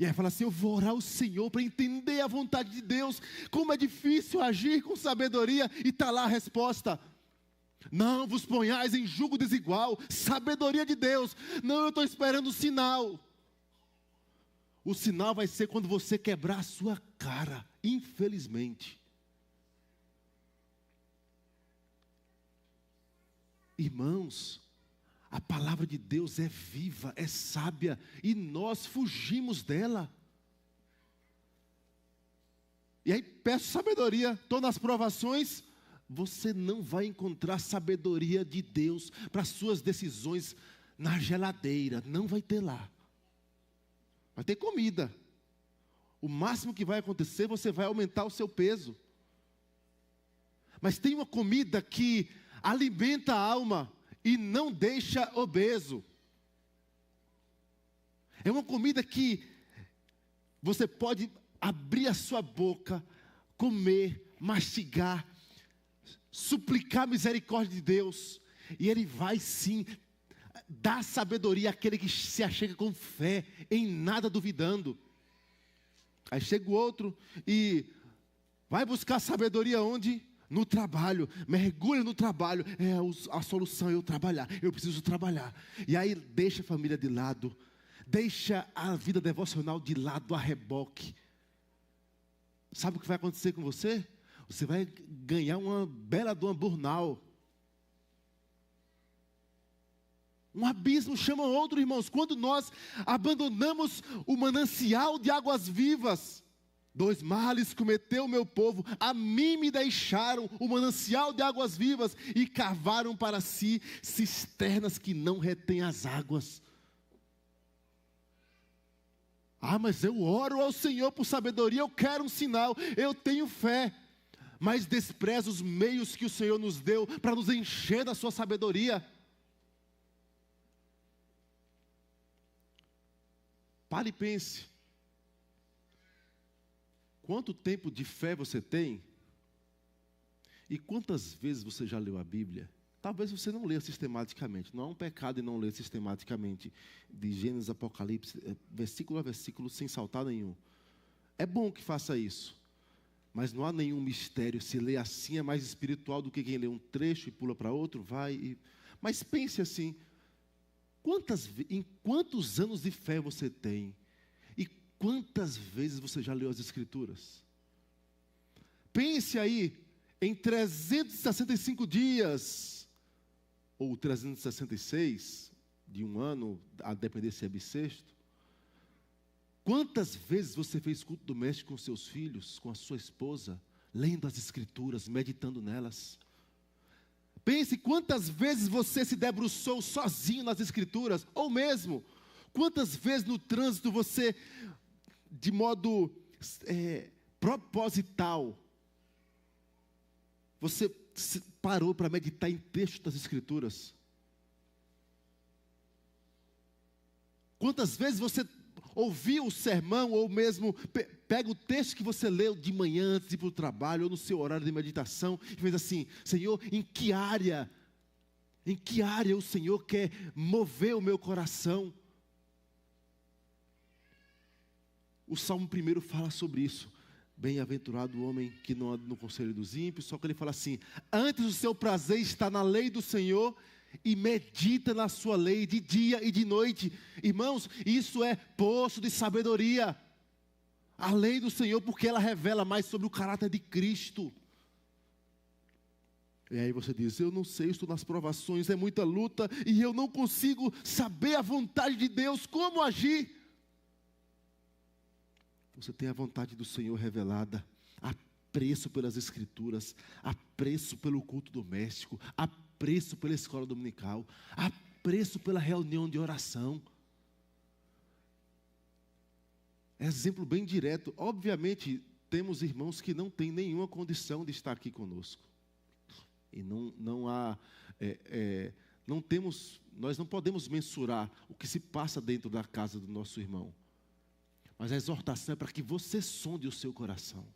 E aí fala assim, eu vou orar ao Senhor para entender a vontade de Deus. Como é difícil agir com sabedoria. E está lá a resposta. Não vos ponhais em jugo desigual. Sabedoria de Deus. Não, eu estou esperando o sinal. O sinal vai ser quando você quebrar a sua cara, infelizmente. Irmãos, a palavra de Deus é viva, é sábia, e nós fugimos dela. E aí peço sabedoria, estou nas provações, você não vai encontrar sabedoria de Deus para suas decisões na geladeira, não vai ter lá. Vai ter comida. O máximo que vai acontecer, você vai aumentar o seu peso. Mas tem uma comida que alimenta a alma e não deixa obeso. É uma comida que você pode abrir a sua boca, comer, mastigar, suplicar a misericórdia de Deus, e Ele vai sim dar sabedoria àquele que se achega com fé, em nada duvidando. Aí chega o outro e vai buscar sabedoria onde? No trabalho, mergulha no trabalho. A solução é eu trabalhar, eu preciso trabalhar. E aí deixa a família de lado, deixa a vida devocional de lado, a reboque. Sabe o que vai acontecer com você? Você vai ganhar uma bela de uma burnout. Um abismo chama outro, irmãos. Quando nós abandonamos o manancial de águas vivas, 2 males cometeu o meu povo, a mim me deixaram o manancial de águas vivas e cavaram para si cisternas que não retêm as águas. Mas eu oro ao Senhor por sabedoria, eu quero um sinal, eu tenho fé, mas desprezo os meios que o Senhor nos deu para nos encher da sua sabedoria. Pare e pense. Quanto tempo de fé você tem? E quantas vezes você já leu a Bíblia? Talvez você não leia sistematicamente. Não é um pecado em não ler sistematicamente. De Gênesis, Apocalipse, versículo a versículo, sem saltar nenhum. É bom que faça isso. Mas não há nenhum mistério. Se ler assim é mais espiritual do que quem lê um trecho e pula para outro, Mas pense assim. Em quantos anos de fé você tem? E quantas vezes você já leu as Escrituras? Pense aí, em 365 dias, ou 366, de um ano, a depender se é bissexto. Quantas vezes você fez culto doméstico com seus filhos, com a sua esposa, lendo as Escrituras, meditando nelas? Pense quantas vezes você se debruçou sozinho nas Escrituras, ou mesmo, quantas vezes no trânsito você, de modo proposital, você parou para meditar em textos das Escrituras? Quantas vezes você ouviu o sermão, ou mesmo pega o texto que você leu de manhã antes de ir para o trabalho, ou no seu horário de meditação, e fez assim: Senhor, em que área o Senhor quer mover o meu coração? O Salmo 1 fala sobre isso. Bem-aventurado o homem que não anda no conselho dos ímpios, só que ele fala assim: antes o seu prazer está na lei do Senhor e medita na sua lei de dia e de noite. Irmãos, isso é poço de sabedoria. A lei do Senhor, porque ela revela mais sobre o caráter de Cristo. E aí você diz: eu não sei, estou nas provações, é muita luta, e eu não consigo saber a vontade de Deus, como agir. Você tem a vontade do Senhor revelada, apreço pelas Escrituras, apreço pelo culto doméstico, apreço pela escola dominical, apreço pela reunião de oração. Exemplo bem direto. Obviamente, temos irmãos que não têm nenhuma condição de estar aqui conosco. E nós não podemos mensurar o que se passa dentro da casa do nosso irmão. Mas a exortação é para que você sonde o seu coração.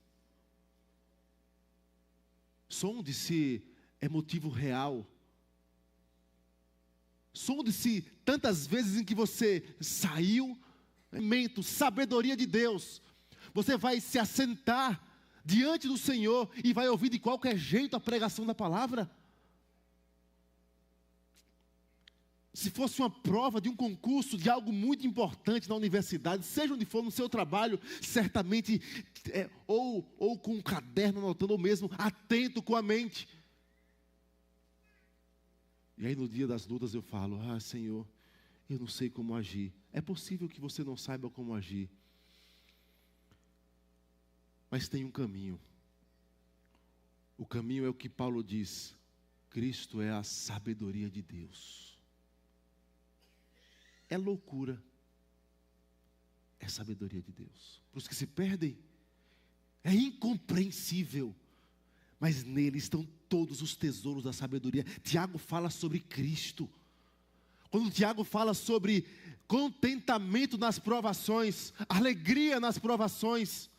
Sonde se é motivo real. Sonde se tantas vezes em que você saiu, sabedoria de Deus, você vai se assentar diante do Senhor e vai ouvir de qualquer jeito a pregação da palavra. Se fosse uma prova de um concurso, de algo muito importante na universidade, seja onde for no seu trabalho, certamente, ou com um caderno anotando, ou mesmo atento com a mente. E aí no dia das lutas eu falo: Senhor, eu não sei como agir. É possível que você não saiba como agir. Mas tem um caminho. O caminho é o que Paulo diz: Cristo é a sabedoria de Deus. É loucura, é sabedoria de Deus. Para os que se perdem, é incompreensível, mas nele estão todos os tesouros da sabedoria. Tiago fala sobre Cristo. Quando Tiago fala sobre contentamento nas provações, alegria nas provações,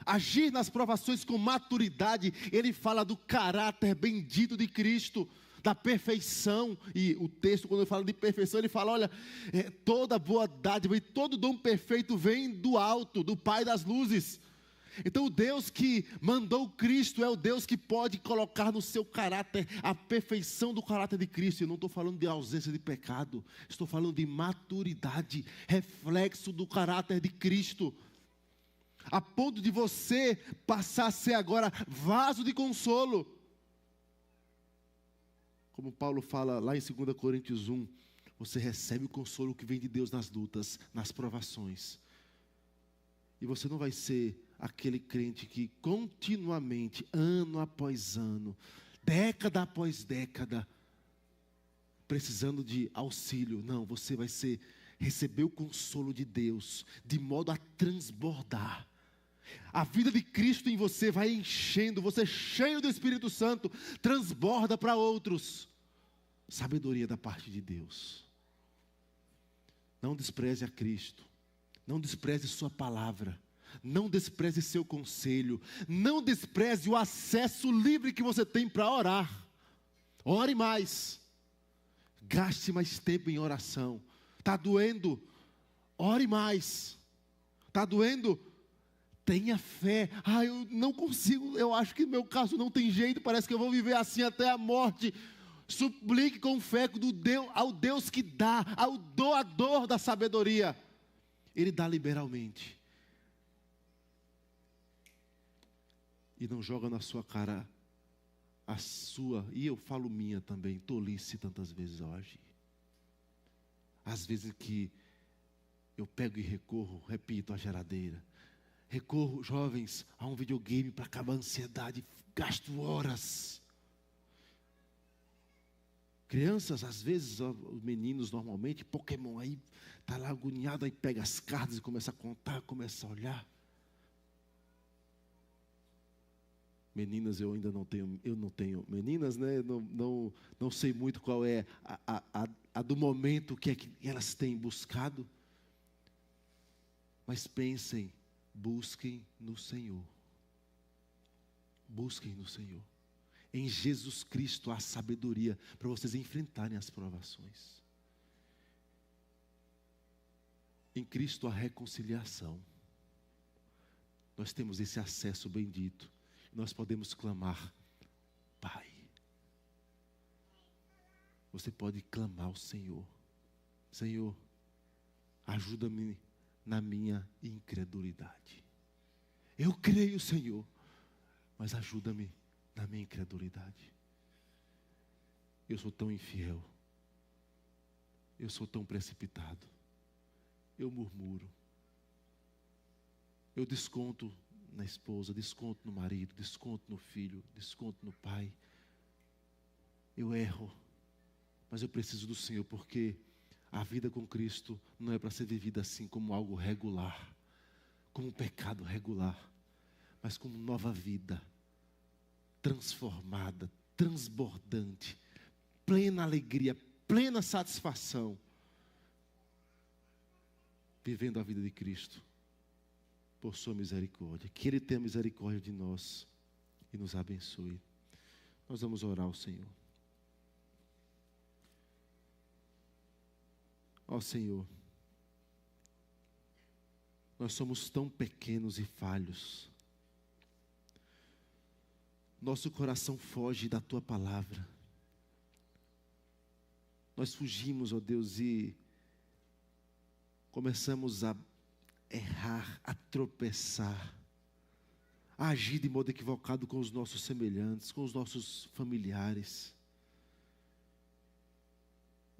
agir nas provações com maturidade, ele fala do caráter bendito de Cristo, da perfeição. E o texto, quando ele fala de perfeição, ele fala: olha, toda boa dádiva e todo dom perfeito vem do alto, do Pai das luzes. Então o Deus que mandou Cristo é o Deus que pode colocar no seu caráter a perfeição do caráter de Cristo. Eu não estou falando de ausência de pecado, estou falando de maturidade, reflexo do caráter de Cristo, a ponto de você passar a ser agora vaso de consolo. Como Paulo fala lá em 2 Coríntios 1, você recebe o consolo que vem de Deus nas lutas, nas provações. E você não vai ser aquele crente que continuamente, ano após ano, década após década, precisando de auxílio. Não, você vai receber o consolo de Deus, de modo a transbordar. A vida de Cristo em você vai enchendo, você cheio do Espírito Santo, transborda para outros. Sabedoria da parte de Deus. Não despreze a Cristo, não despreze sua palavra, não despreze seu conselho, não despreze o acesso livre que você tem para orar. Ore mais, gaste mais tempo em oração. Está doendo? Ore mais. Está doendo? Tenha fé. Eu não consigo, eu acho que no meu caso não tem jeito, parece que eu vou viver assim até a morte. Suplique com fé ao Deus que dá, ao doador da sabedoria. Ele dá liberalmente. E não joga na sua cara a sua, e eu falo minha também, tolice tantas vezes ao agir. Às vezes que eu pego e recorro, repito, à geladeira. Recorro, jovens, a um videogame para acabar a ansiedade. Gasto horas. Crianças, às vezes, os meninos normalmente, Pokémon, aí está lá agoniado, aí pega as cartas e começa a contar, começa a olhar. Meninas, eu ainda não tenho meninas, né? Não sei muito qual é a do momento que é que elas têm buscado. Mas pensem, busquem no Senhor. Busquem no Senhor. Em Jesus Cristo há sabedoria para vocês enfrentarem as provações. Em Cristo há reconciliação. nós temos esse acesso bendito. Nós podemos clamar, Pai. Você pode clamar ao Senhor. Senhor, ajuda-me na minha incredulidade. Eu creio, Senhor, mas ajuda-me na minha incredulidade. Eu sou tão infiel. Eu sou tão precipitado. Eu murmuro. Eu desconto na esposa, desconto no marido, desconto no filho, desconto no pai. Eu erro, mas eu preciso do Senhor, porque a vida com Cristo não é para ser vivida assim como algo regular, como um pecado regular, mas como nova vida, transformada, transbordante, plena alegria, plena satisfação, vivendo a vida de Cristo, por sua misericórdia. Que Ele tenha misericórdia de nós e nos abençoe. Nós vamos orar ao Senhor. Ó Senhor, nós somos tão pequenos e falhos. Nosso coração foge da Tua palavra. Nós fugimos, ó Deus, e começamos a errar, a tropeçar, a agir de modo equivocado com os nossos semelhantes, com os nossos familiares.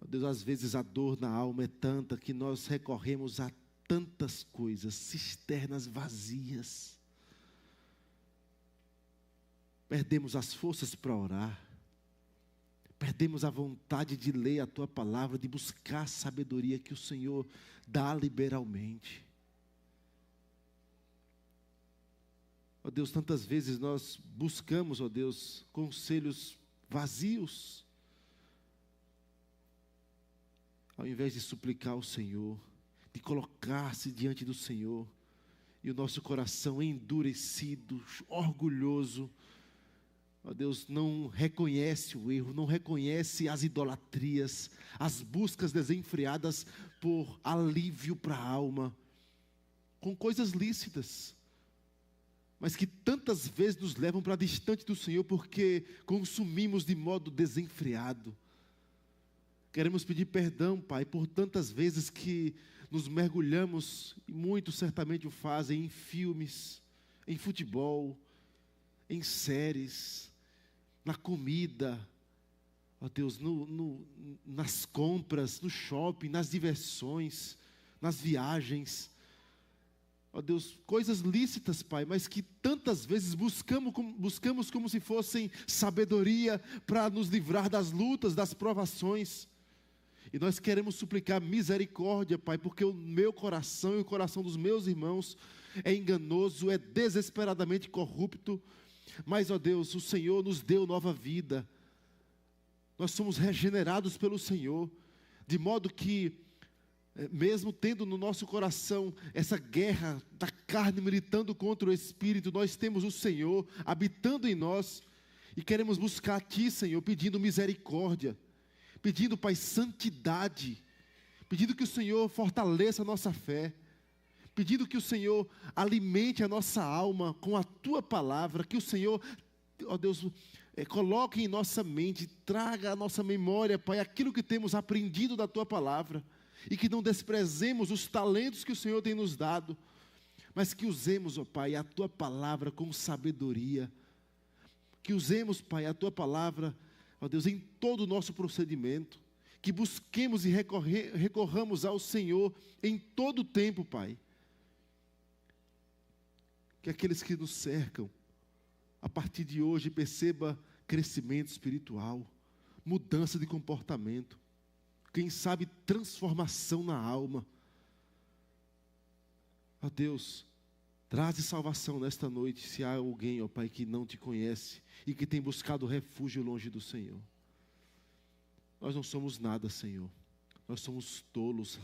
Ó Deus, às vezes a dor na alma é tanta que nós recorremos a tantas coisas, cisternas vazias. Perdemos as forças para orar. Perdemos a vontade de ler a Tua palavra, de buscar a sabedoria que o Senhor dá liberalmente. Ó Deus, tantas vezes nós buscamos, ó Deus, conselhos vazios, ao invés de suplicar ao Senhor, de colocar-se diante do Senhor, e o nosso coração endurecido, orgulhoso, ó Deus, não reconhece o erro, não reconhece as idolatrias, as buscas desenfreadas por alívio para a alma, com coisas lícitas, mas que tantas vezes nos levam para distante do Senhor, porque consumimos de modo desenfreado. Queremos pedir perdão, Pai, por tantas vezes que nos mergulhamos, e muitos certamente o fazem, em filmes, em futebol, em séries, na comida, ó Deus, nas compras, no shopping, nas diversões, nas viagens. Ó Deus, coisas lícitas, Pai, mas que tantas vezes buscamos como se fossem sabedoria para nos livrar das lutas, das provações. E nós queremos suplicar misericórdia, Pai, porque o meu coração e o coração dos meus irmãos é enganoso, é desesperadamente corrupto. Mas, ó Deus, o Senhor nos deu nova vida. Nós somos regenerados pelo Senhor, de modo que, mesmo tendo no nosso coração essa guerra da carne militando contra o Espírito, nós temos o Senhor habitando em nós e queremos buscar a Ti, Senhor, pedindo misericórdia, pedindo, Pai, santidade, pedindo que o Senhor fortaleça a nossa fé, pedindo que o Senhor alimente a nossa alma com a Tua palavra, que o Senhor, ó Deus, coloque em nossa mente, traga à nossa memória, Pai, aquilo que temos aprendido da Tua palavra, e que não desprezemos os talentos que o Senhor tem nos dado, mas que usemos, ó Pai, a Tua palavra com sabedoria, que usemos, Pai, a Tua palavra, ó Deus, em todo o nosso procedimento, que busquemos e recorramos ao Senhor em todo o tempo, Pai. Que aqueles que nos cercam, a partir de hoje, perceba crescimento espiritual, mudança de comportamento, quem sabe transformação na alma. Ó Deus, traze salvação nesta noite, se há alguém, ó Pai, que não Te conhece e que tem buscado refúgio longe do Senhor. Nós não somos nada, Senhor. Nós somos tolos,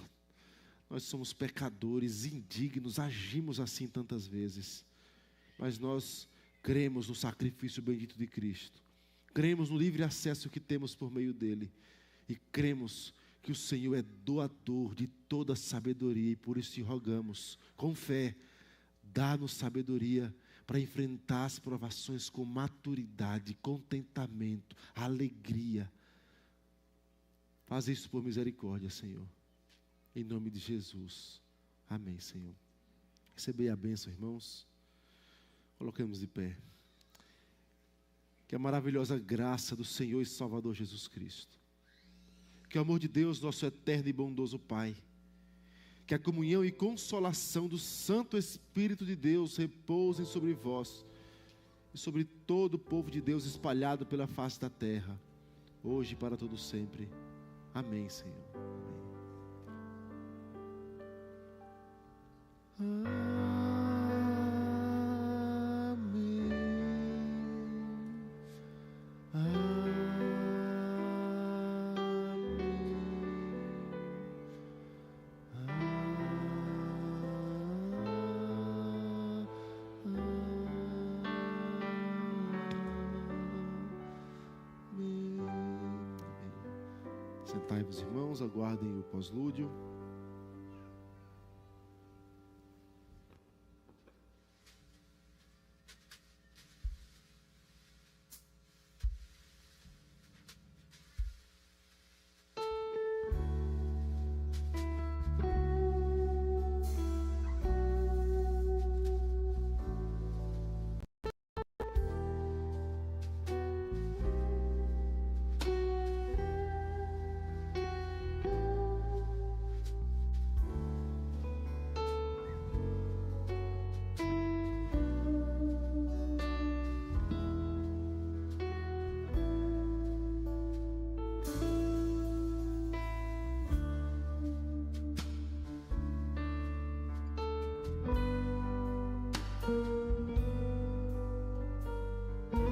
nós somos pecadores, indignos, agimos assim tantas vezes. Mas nós cremos no sacrifício bendito de Cristo. Cremos no livre acesso que temos por meio dEle. E cremos que o Senhor é doador de toda sabedoria. E por isso te rogamos, com fé, Dá-nos sabedoria para enfrentar as provações com maturidade, contentamento, alegria. Faz isso por misericórdia, Senhor. Em nome de Jesus. Amém, Senhor. Recebei a bênção, irmãos. Coloquemos de pé. Que a maravilhosa graça do Senhor e Salvador Jesus Cristo, que o amor de Deus, nosso eterno e bondoso Pai, que a comunhão e consolação do Santo Espírito de Deus repousem sobre vós e sobre todo o povo de Deus espalhado pela face da terra, hoje e para todo sempre. Amém, Senhor. Amém. Sentai-vos, irmãos, aguardem o pós-lúdio.